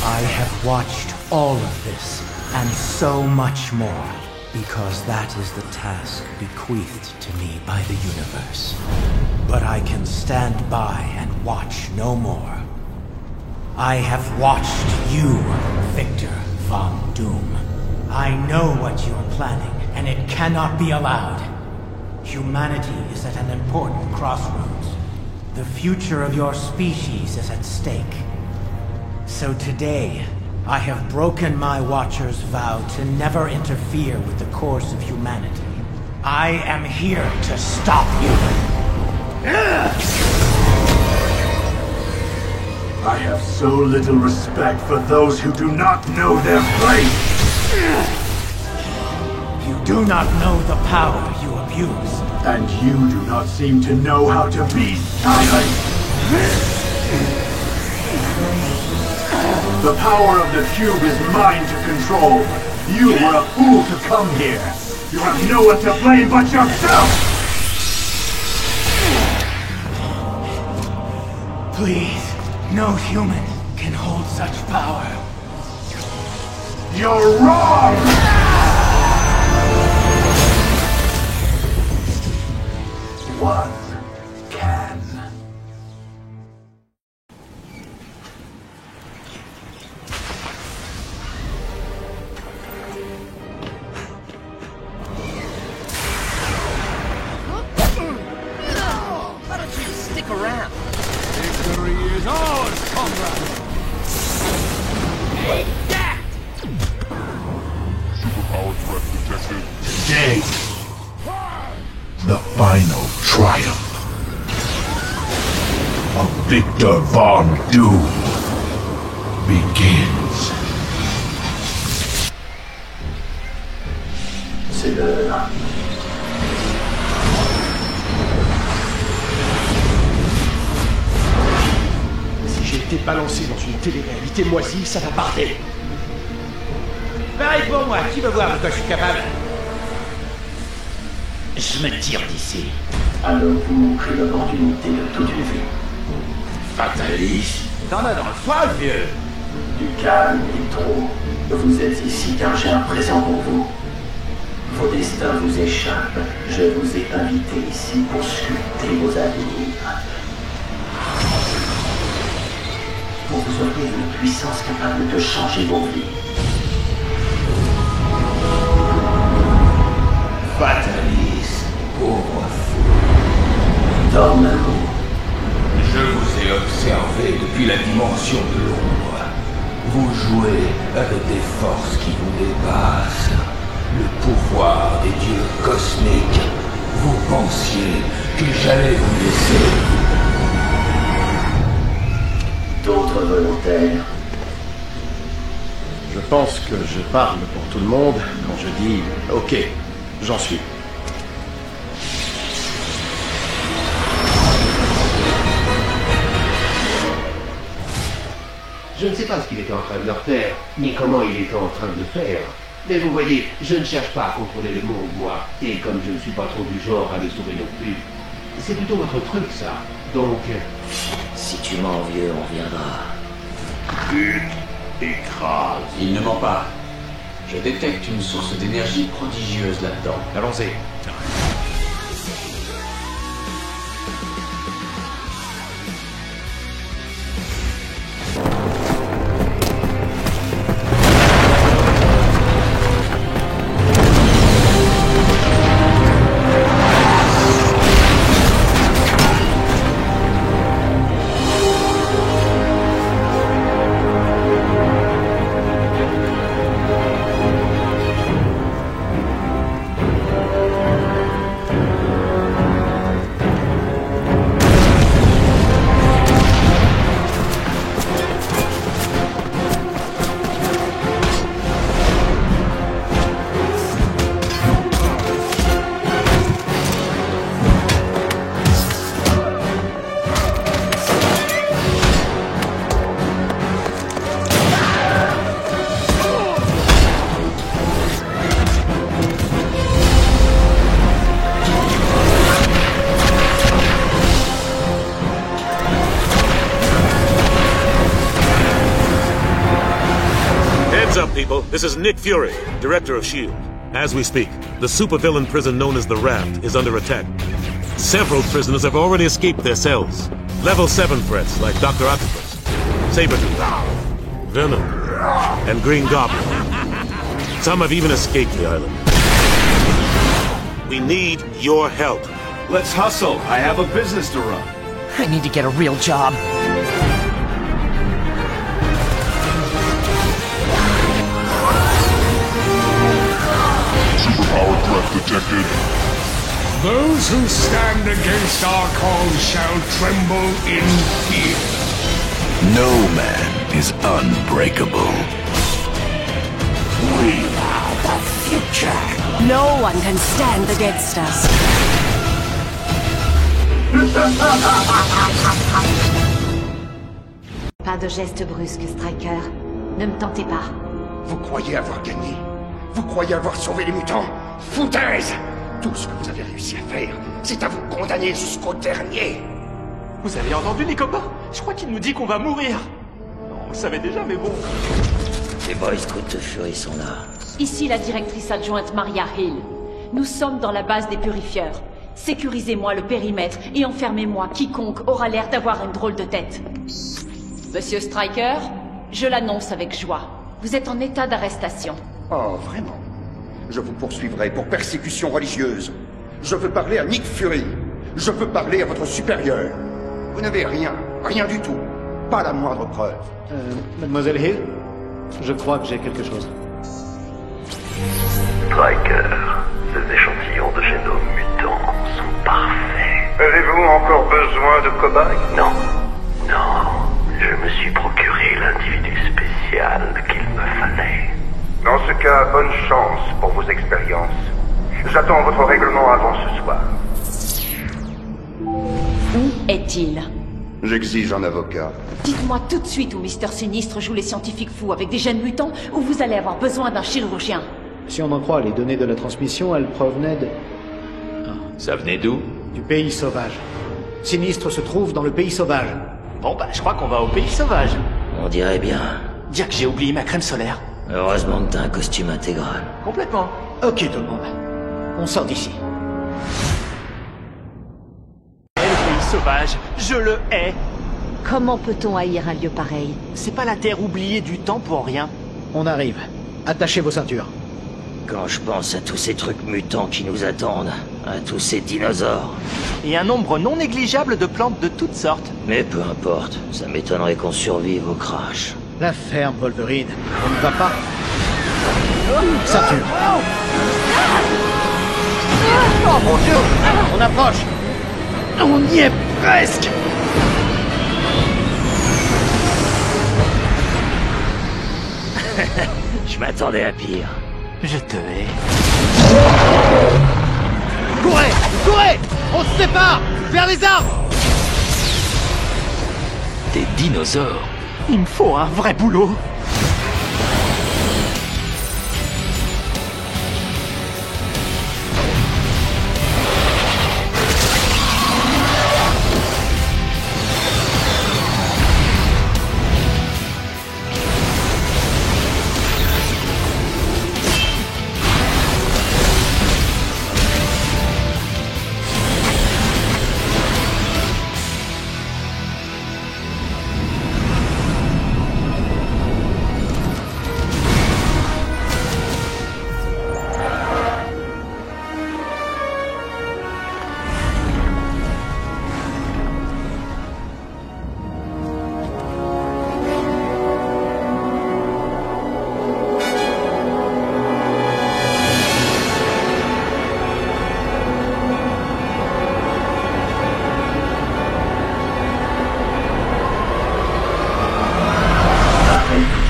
I have watched all of this and so much more, because that is the task bequeathed to me by the universe. But I can stand by and watch no more. I have watched you, Victor Von Doom. I know what you're planning, and it cannot be allowed. Humanity is at an important crossroads. The future of your species is at stake. So today, I have broken my Watcher's vow to never interfere with the course of humanity. I am here to stop you. I have so little respect for those who do not know their place. You do not know the power you abuse. And you do not seem to know how to be silent. The power of the cube is mine to control. You were a fool to come here. You have no one to blame but yourself! Please, no human can hold such power. You're wrong! One can. Why don't you stick around? Victory is ours, comrade! Yeah! Superpower threat detected. Today, the final triumph of Victor Von Doom begins. C'est l'heure. Si j'ai été balancé dans une télé-réalité moisie, ça va barder. Pareil pour moi, qui veut voir de quoi je suis capable? Je me tire d'ici. Alors vous manquez l'opportunité de toute une vie. Fatalis, t'en as dans le foie, le vieux. Du calme et trop. Vous êtes ici car j'ai un présent pour vous. Vos destins vous échappent. Je vous ai invité ici pour sculpter vos avenirs. Pour vous offrir une puissance capable de changer vos vies. Fatalis, pauvre fou. Dormammu. Je vous ai observé depuis la dimension de l'ombre. Vous jouez avec des forces qui vous dépassent. Le pouvoir des dieux cosmiques. Vous pensiez que j'allais vous laisser. D'autres volontaires? Je pense que je parle pour tout le monde quand je dis « Ok, j'en suis ». Je ne sais pas ce qu'il était en train de leur faire, ni comment il était en train de le faire. Mais vous voyez, je ne cherche pas à contrôler le monde, moi. Et comme je ne suis pas trop du genre à le sauver non plus. C'est plutôt votre truc, ça. Donc... Si tu mens, vieux, on viendra. Écrase. Il ne ment pas. Je détecte une source d'énergie prodigieuse là-dedans. Allons-y. People, this is Nick Fury, director of S.H.I.E.L.D. As we speak, the supervillain prison known as the Raft is under attack. Several prisoners have already escaped their cells. Level 7 threats like Dr. Octopus, Sabretooth, Venom, and Green Goblin. Some have even escaped the island. We need your help. Let's hustle. I have a business to run. I need to get a real job. Superpower threat detected. Those who stand against our cause shall tremble in fear. No man is unbreakable. We are the future. No one can stand against us. Pas de geste brusque, Striker. Ne me tentez pas. Vous croyez avoir gagné? Vous croyez avoir sauvé les mutants? Foutaise! Tout ce que vous avez réussi à faire, c'est à vous condamner jusqu'au dernier. Vous avez entendu, les copains? Je crois qu'il nous dit qu'on va mourir. On le savait déjà, mais bon... Les Boy Scouts de Fury sont là. Ici la directrice adjointe Maria Hill. Nous sommes dans la base des purifieurs. Sécurisez-moi le périmètre et enfermez-moi quiconque aura l'air d'avoir une drôle de tête. Monsieur Striker, je l'annonce avec joie. Vous êtes en état d'arrestation. Oh, vraiment? Je vous poursuivrai pour persécution religieuse. Je veux parler à Nick Fury. Je veux parler à votre supérieur. Vous n'avez rien, rien du tout. Pas la moindre preuve. Mademoiselle Hill, je crois que j'ai quelque chose. Striker, ces échantillons de génome mutant sont parfaits. Avez-vous encore besoin de cobayes? Non. Non. Je me suis procuré l'individu spécial qu'il me fallait. Dans ce cas, bonne chance pour vos expériences. J'attends votre règlement avant ce soir. Où est-il? J'exige un avocat. Dites-moi tout de suite où Mister Sinistre joue les scientifiques fous avec des gènes mutants ou vous allez avoir besoin d'un chirurgien. Si on en croit les données de la transmission, elles provenaient de... Ça venait d'où? Du pays sauvage. Sinistre se trouve dans le pays sauvage. Bon bah, je crois qu'on va au pays sauvage. On dirait bien. Dire que j'ai oublié ma crème solaire. Heureusement que t'as un costume intégral. Complètement. Ok tout le monde. On sort d'ici. Le pays sauvage, je le hais. Comment peut-on haïr un lieu pareil? C'est pas la terre oubliée du temps pour rien. On arrive. Attachez vos ceintures. Quand je pense à tous ces trucs mutants qui nous attendent, à tous ces dinosaures... Et un nombre non négligeable de plantes de toutes sortes. Mais peu importe, ça m'étonnerait qu'on survive au crash. La ferme, Wolverine. On ne va pas. Ceinture. Oh mon Dieu! On approche! On y est presque! Je m'attendais à pire. Je te hais. Courez! Courez! On se sépare! Vers les arbres! Des dinosaures? Il me faut un vrai boulot.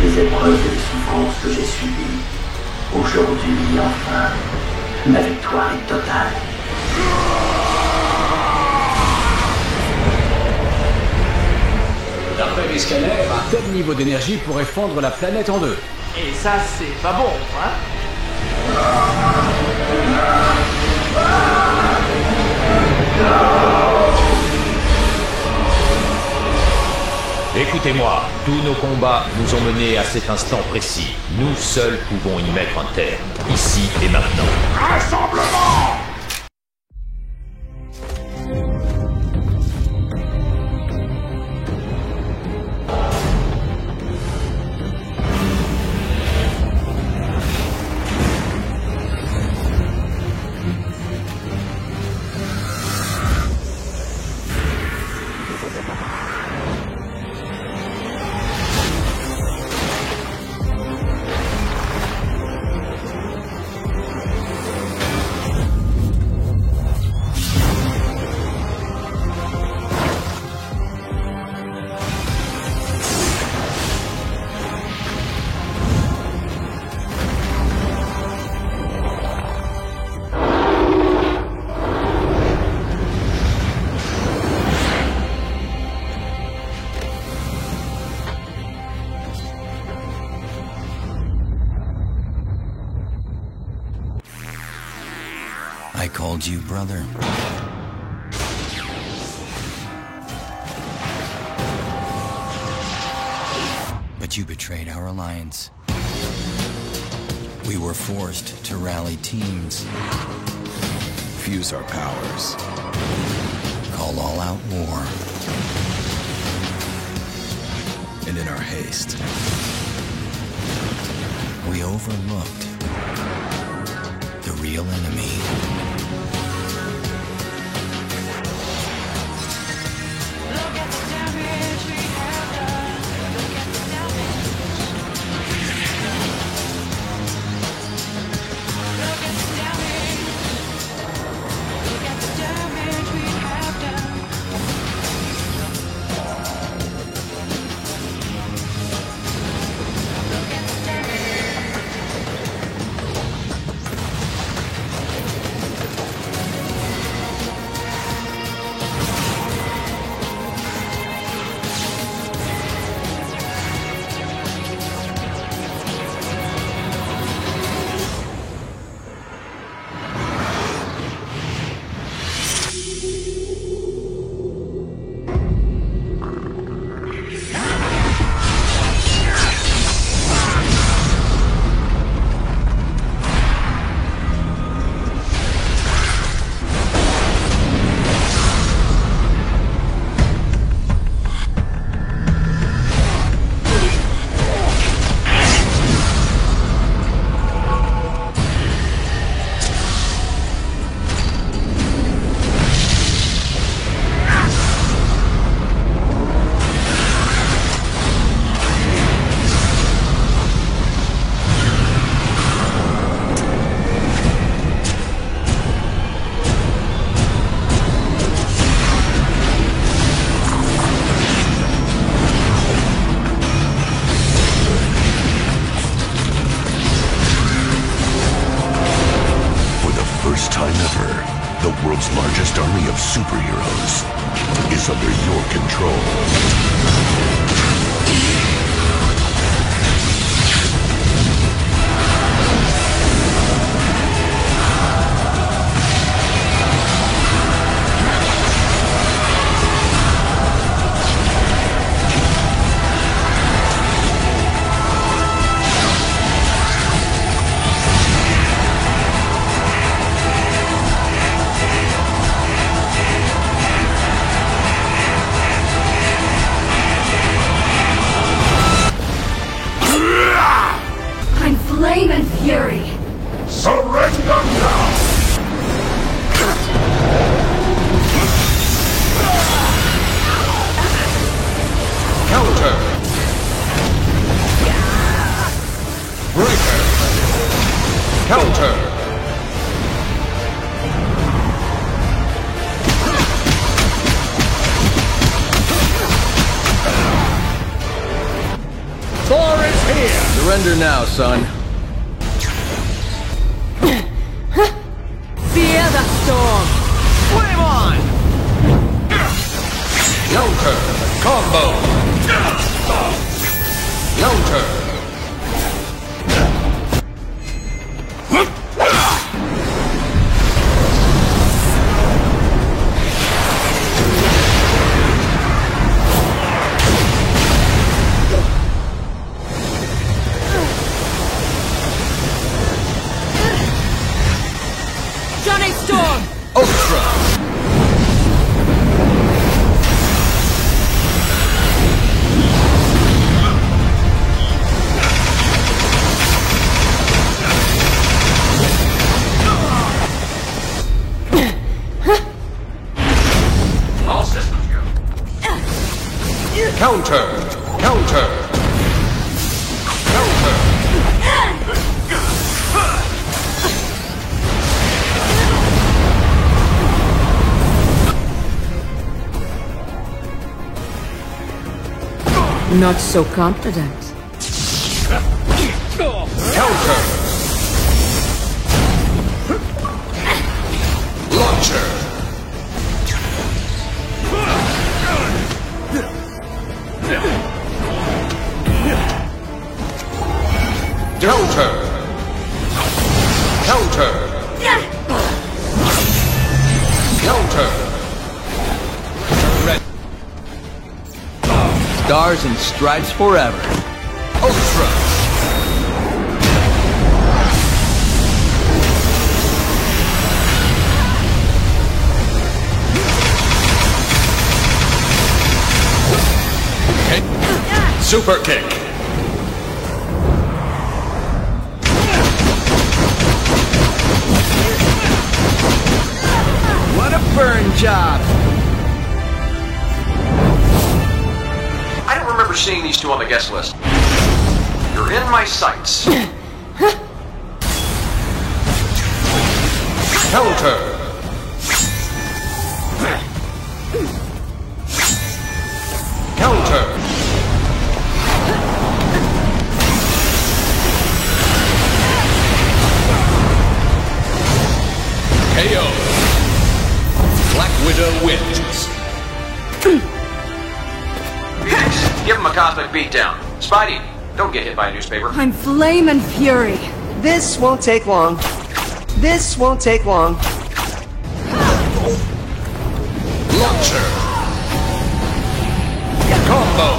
Les épreuves et les souffrances que j'ai subies. Aujourd'hui, enfin, ma victoire est totale. D'après mes scanners, un tel niveau d'énergie pourrait fendre la planète en deux. Et ça, c'est pas bon, hein? Écoutez-moi, tous nos combats nous ont menés à cet instant précis. Nous seuls pouvons y mettre un terme, ici et maintenant. Rassemblement! I called you brother. But you betrayed our alliance. We were forced to rally teams. Fuse our powers. Call all-out war. And in our haste, we overlooked the real enemy. Lucifer, the world's largest army of superheroes, is under your control. Flame and fury! Surrender now! Counter! Breaker! Counter! Thor is here! Surrender now, son. Fear the storm! Flame on! Counter! Combo! Counter! Johnny Storm! Ultra! All systems go. Counter! Counter! Counter! Not so confident. Counter! Launcher! Counter! Counter! Counter! Red. Stars and stripes forever. Ultra! Kick. Super kick. What a burn job! I don't remember seeing these two on the guest list. You're in my sights. Counter! Counter! KO! Black Widow wins. Phoenix, give him a cosmic beatdown. Spidey, don't get hit by a newspaper. I'm flame and fury. This won't take long. This won't take long. Launcher! Combo!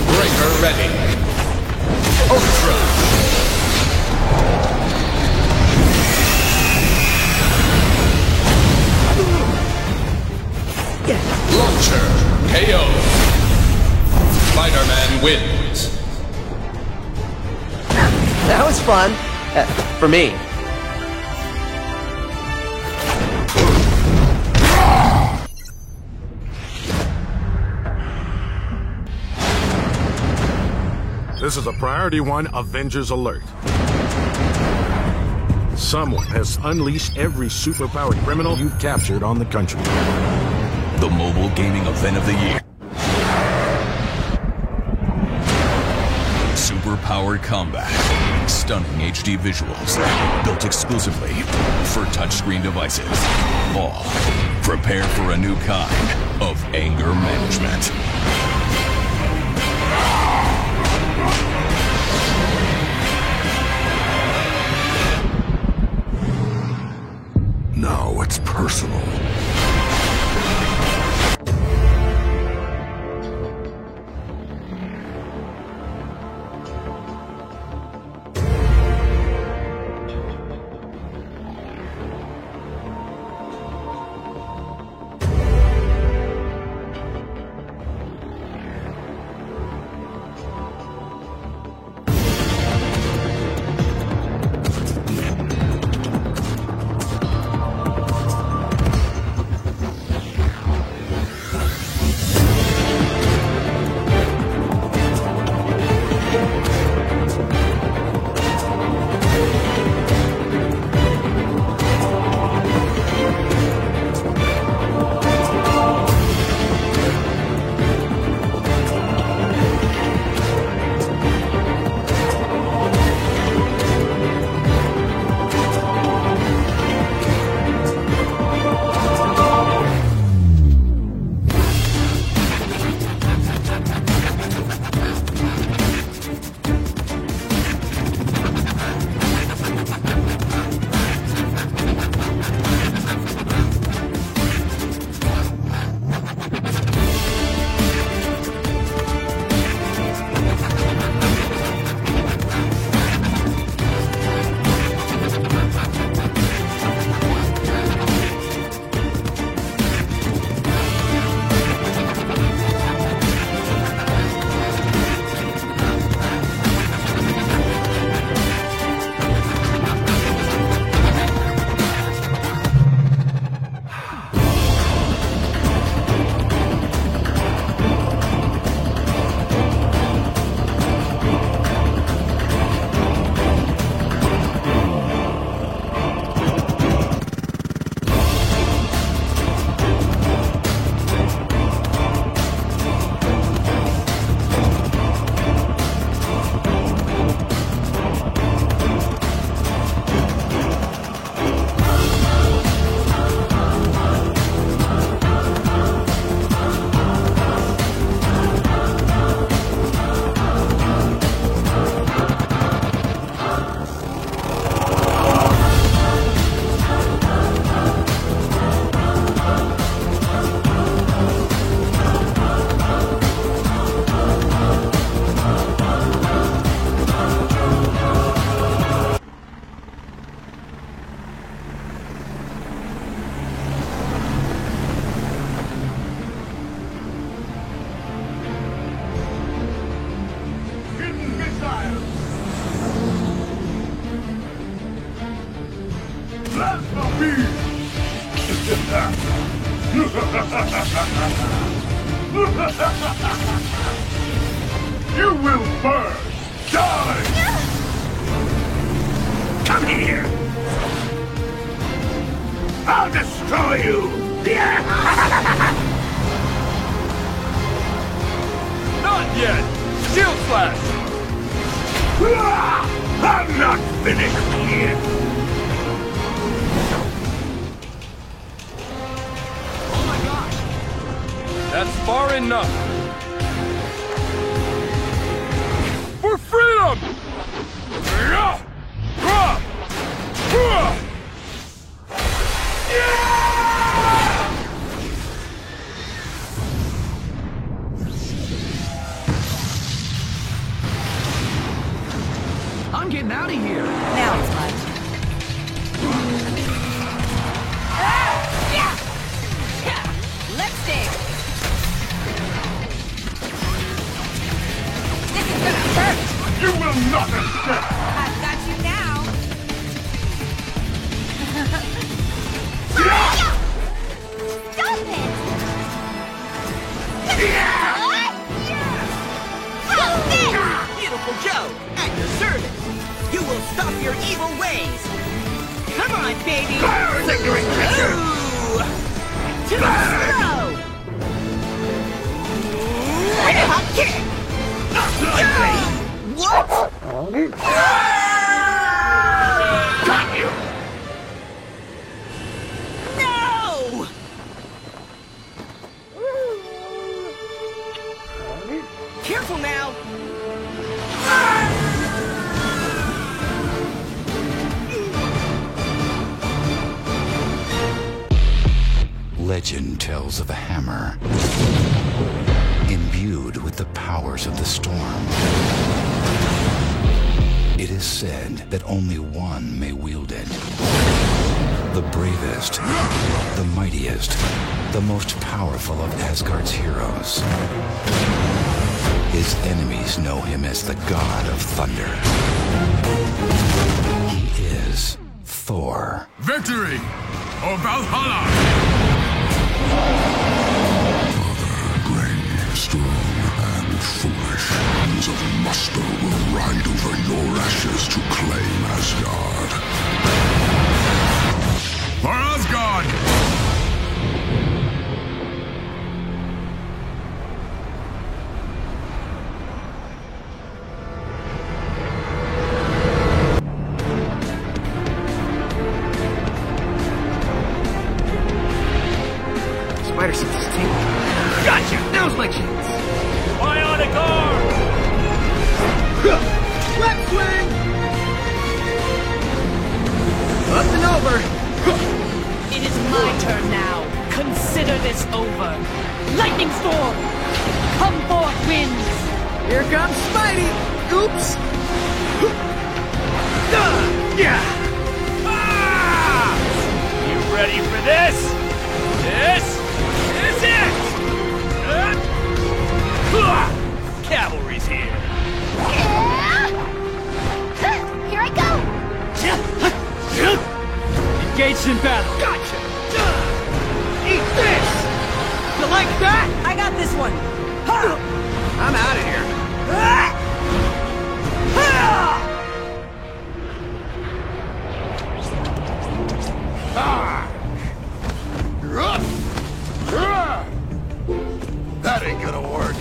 Breaker ready. Ultra! Launcher! KO! Spider-Man wins. That was fun. For me. This is a Priority 1 Avengers alert. Someone has unleashed every superpowered criminal you've captured on the country. The mobile gaming event of the year. Super-powered combat, stunning HD visuals, built exclusively for touchscreen devices. All prepare for a new kind of anger management. Now it's personal. You will burn! Die! Come here! I'll destroy you! Not yet! Shield Slash! I'm not finished yet! Oh my gosh! That's far enough! For freedom! I'm getting out of here. Now it's my turn. Let's dance. This is gonna hurt. You will not escape! I've got you now. Stop it! Beautiful Joe, at your service. You will stop your evil ways. Come on, baby. Fire, ignorant creature! Too slow. Hot kick. Not likely! What? Got you! No! Careful now! Legend tells of a hammer imbued with the powers of the storm. It is said that only one may wield it. The bravest, the mightiest, the most powerful of Asgard's heroes. His enemies know him as the God of Thunder. He is Thor. Victory! Or Valhalla! Strong and foolish hands of muster will ride over your ashes to claim Asgard. For Asgard! Spider sense is tingling. Gotcha! Now's my chance! Bionic arm! Web swing! Up and over! It is my turn now. Consider this over. Lightning storm! Come forth, winds! Here comes Spidey! Oops! Yeah! Ah! You ready for this? This is it! Cavalry's here. Here I go! Engaged in battle. Gotcha! Eat this! You like that? I got this one. I'm out of here. That ain't gonna work.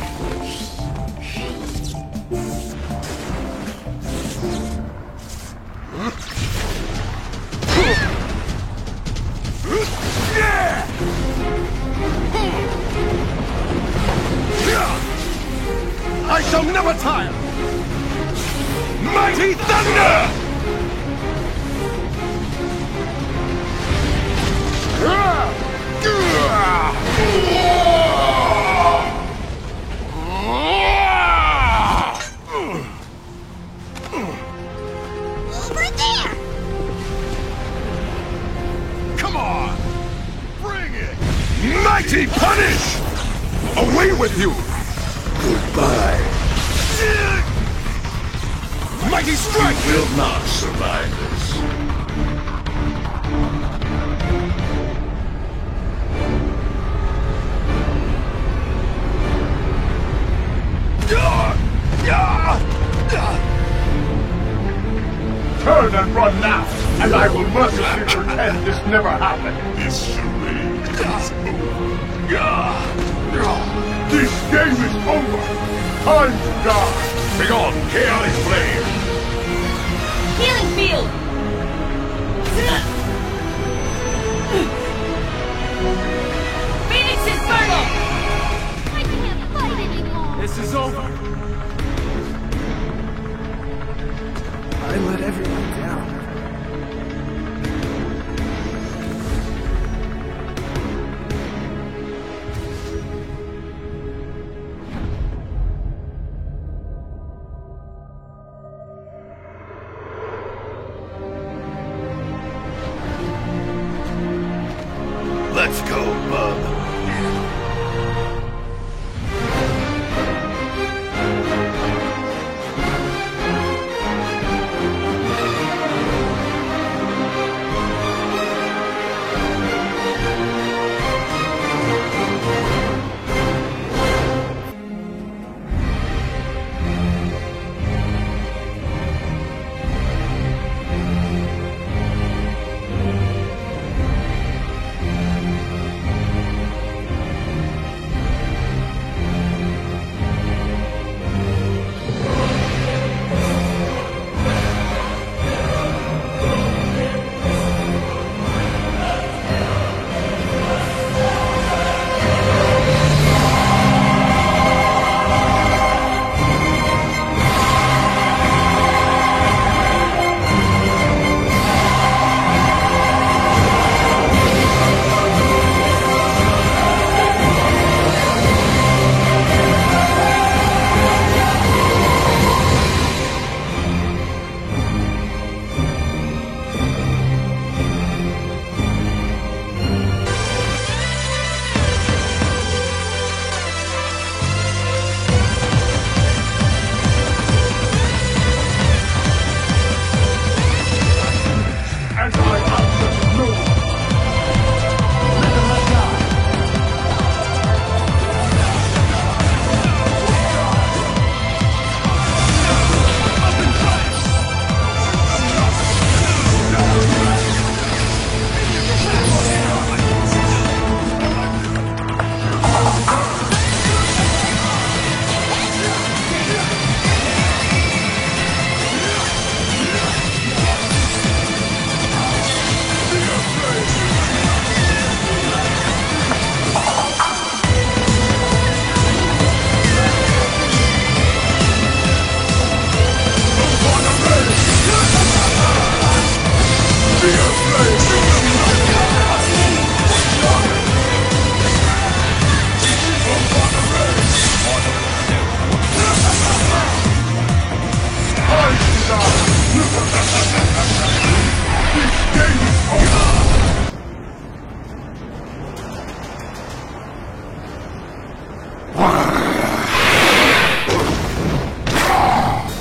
I shall never tire! Mighty Thunder! Over there! Come on! Bring it! Mighty Punish! Away with you! Goodbye. Mighty Strike! You will not survive this. Turn and run now, and I will mercilessly pretend this never happened. This charade is over. This game is over. Time to die. Begone, chaotic flame. Healing field! Phoenix Inferno! I can't fight anymore! This is over. I let everyone down. Let's go, bub.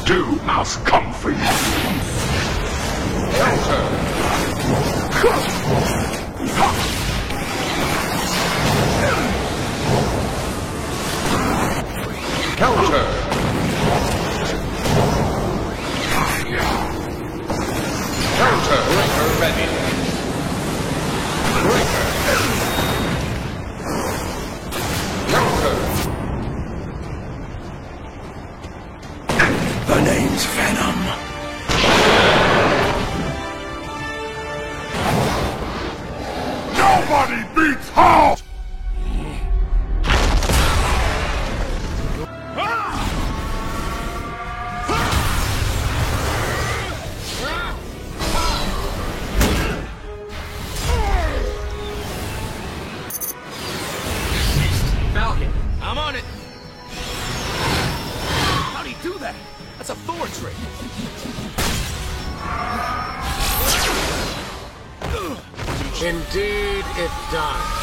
Doom has come for you. Counter! Counter! Breaker ready. Breaker. Counter! The name's Venom. Nobody beats Hulk! Falcon, I'm on it. How'd he do that? That's a Thor trick. Indeed, it does.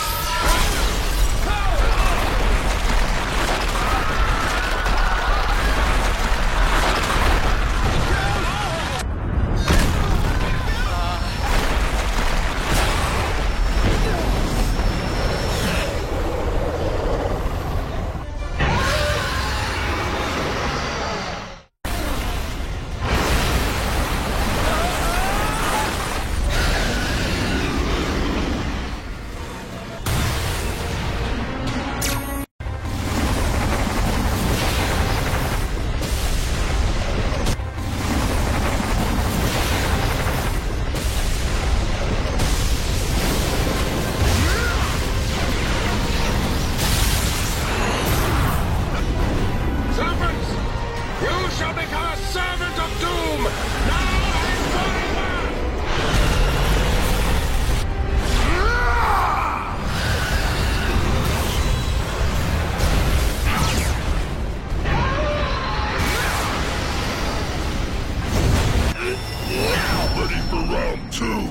Servants, you shall become a servant of doom, now and forever! Ready for round two.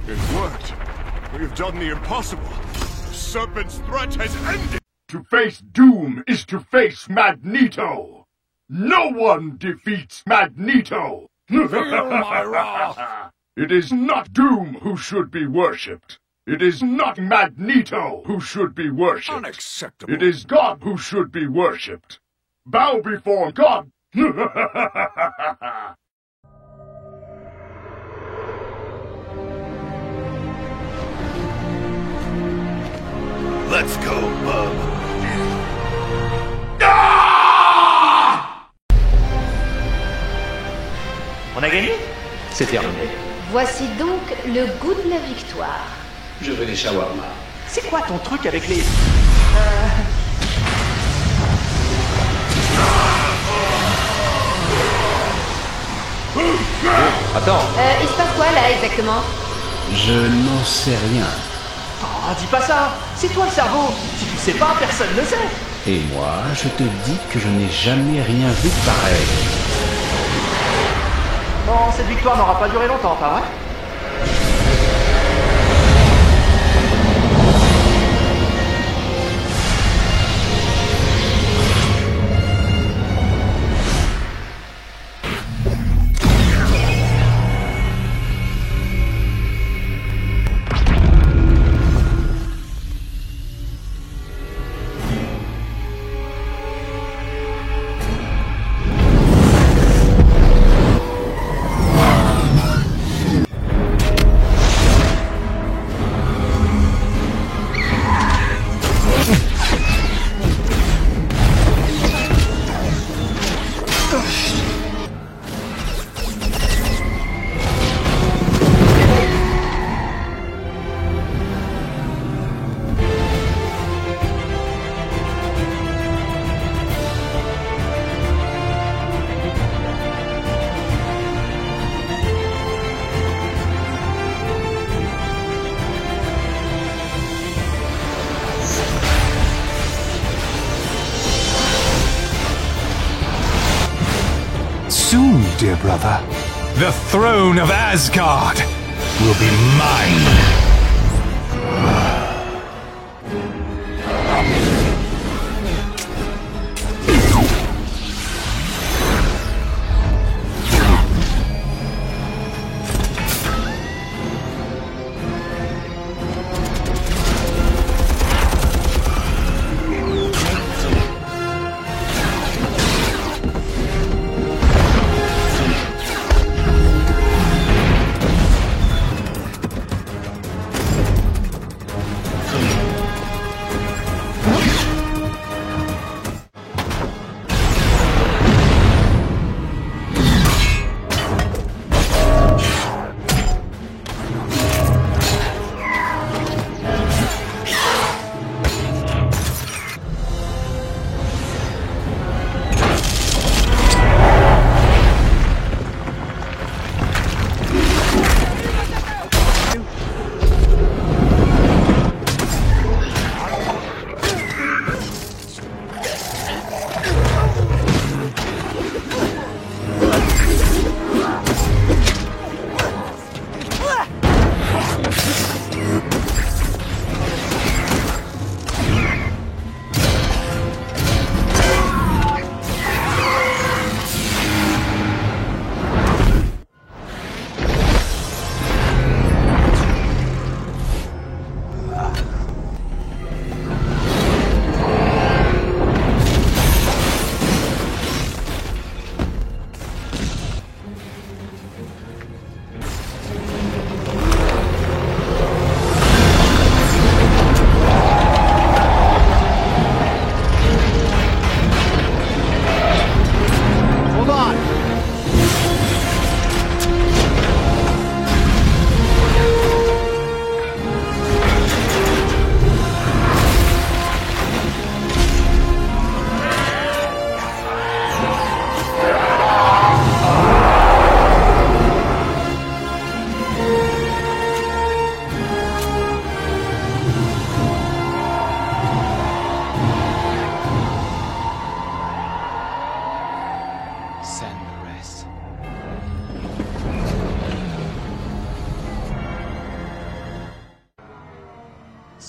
It worked. We've done the impossible. The Serpent's threat has ended. To face Doom is to face Magneto. No one defeats Magneto. Feel my wrath. It is not Doom who should be worshipped. It is not Magneto who should be worshipped. Unacceptable. It is God who should be worshipped. Bow before God. Let's go, bub. On a gagné? C'est terminé. Voici donc le goût de la victoire. Je veux des shawarma. C'est quoi ton truc avec les... Attends. Il se passe quoi là exactement? Je n'en sais rien. Oh, dis pas ça. C'est toi le cerveau. Si tu sais pas, personne ne sait. Et moi, je te dis que je n'ai jamais rien vu de pareil. Bon, cette victoire n'aura pas duré longtemps, pas vrai? soon, dear brother. The throne of Asgard will be mine.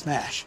Smash.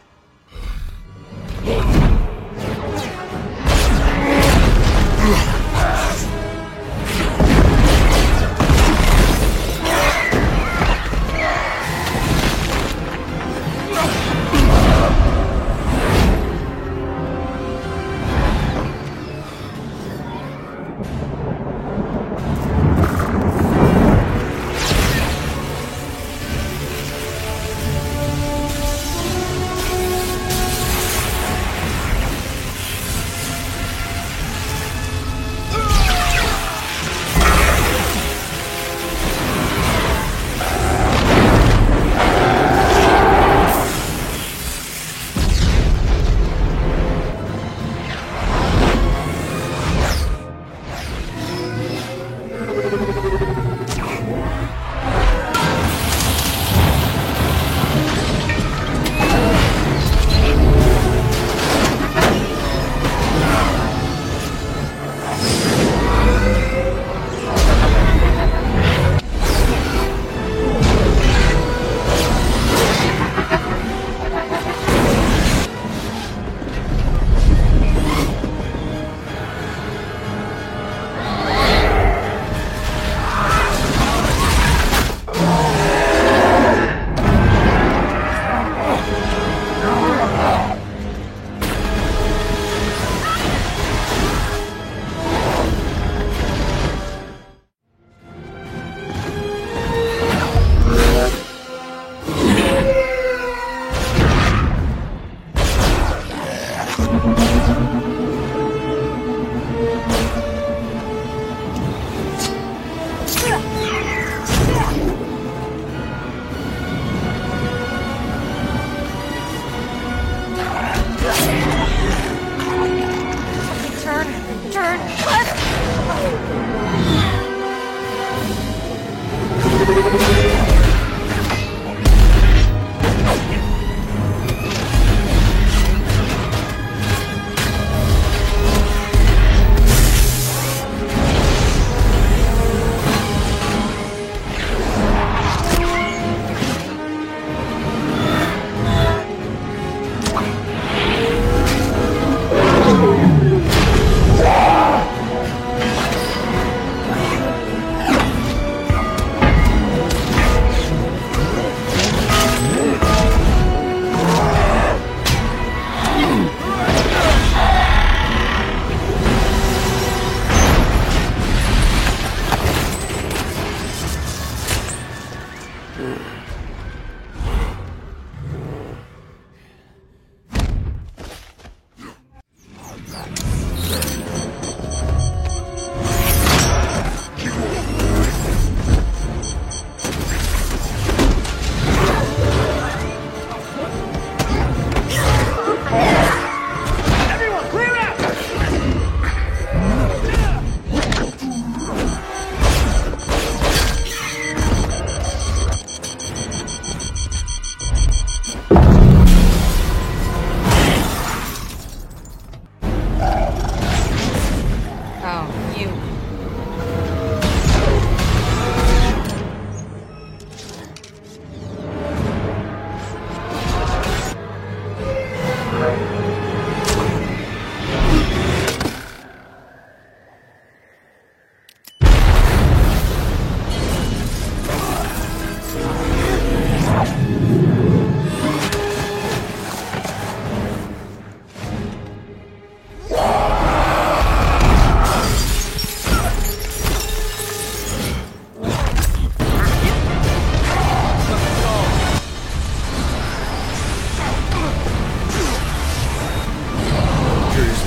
you.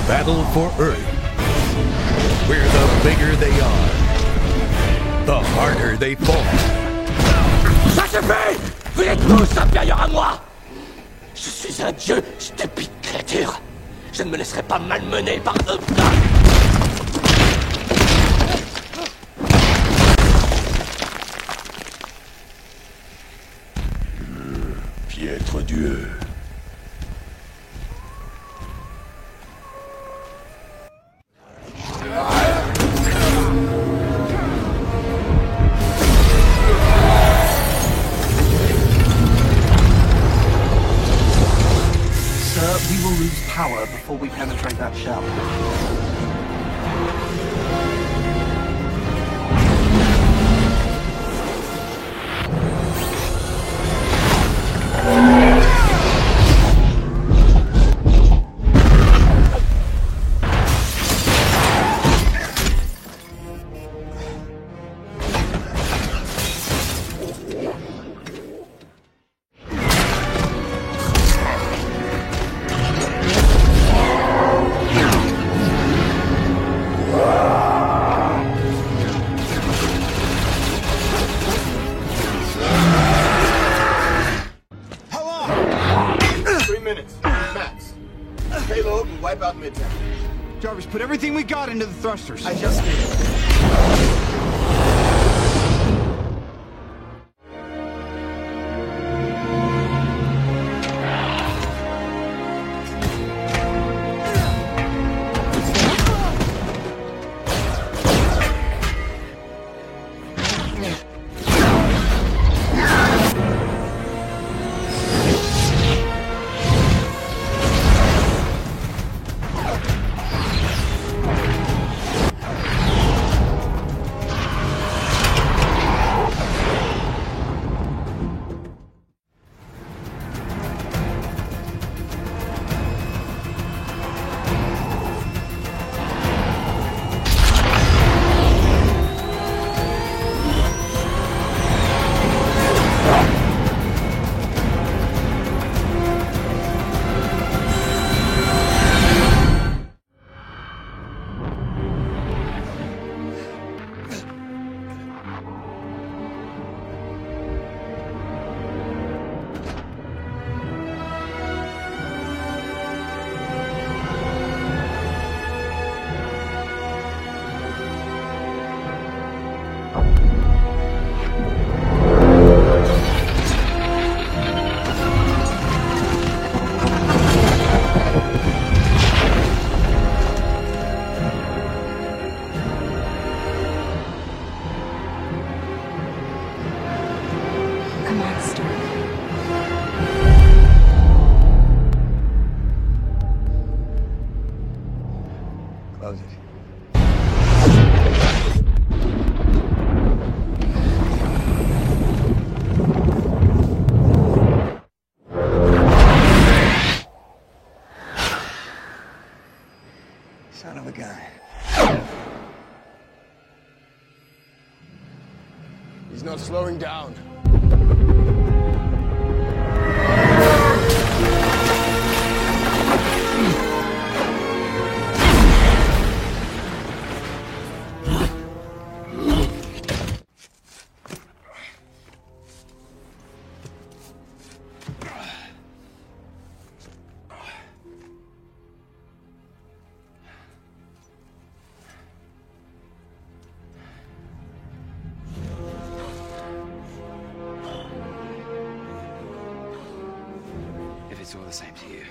Battle for Earth, where the bigger they are, the harder they fall. Ça suffit! Vous êtes tous inférieurs à moi! Je suis un dieu, stupide créature! Je ne me laisserai pas malmener par eux! Piètre dieu. We will lose power before we penetrate that shell. Max. Payload and wipe out Midtown. Jarvis, put everything we got into the thrusters. I just did. Close it. Son of a gun. He's not slowing down. If it's all the same to you.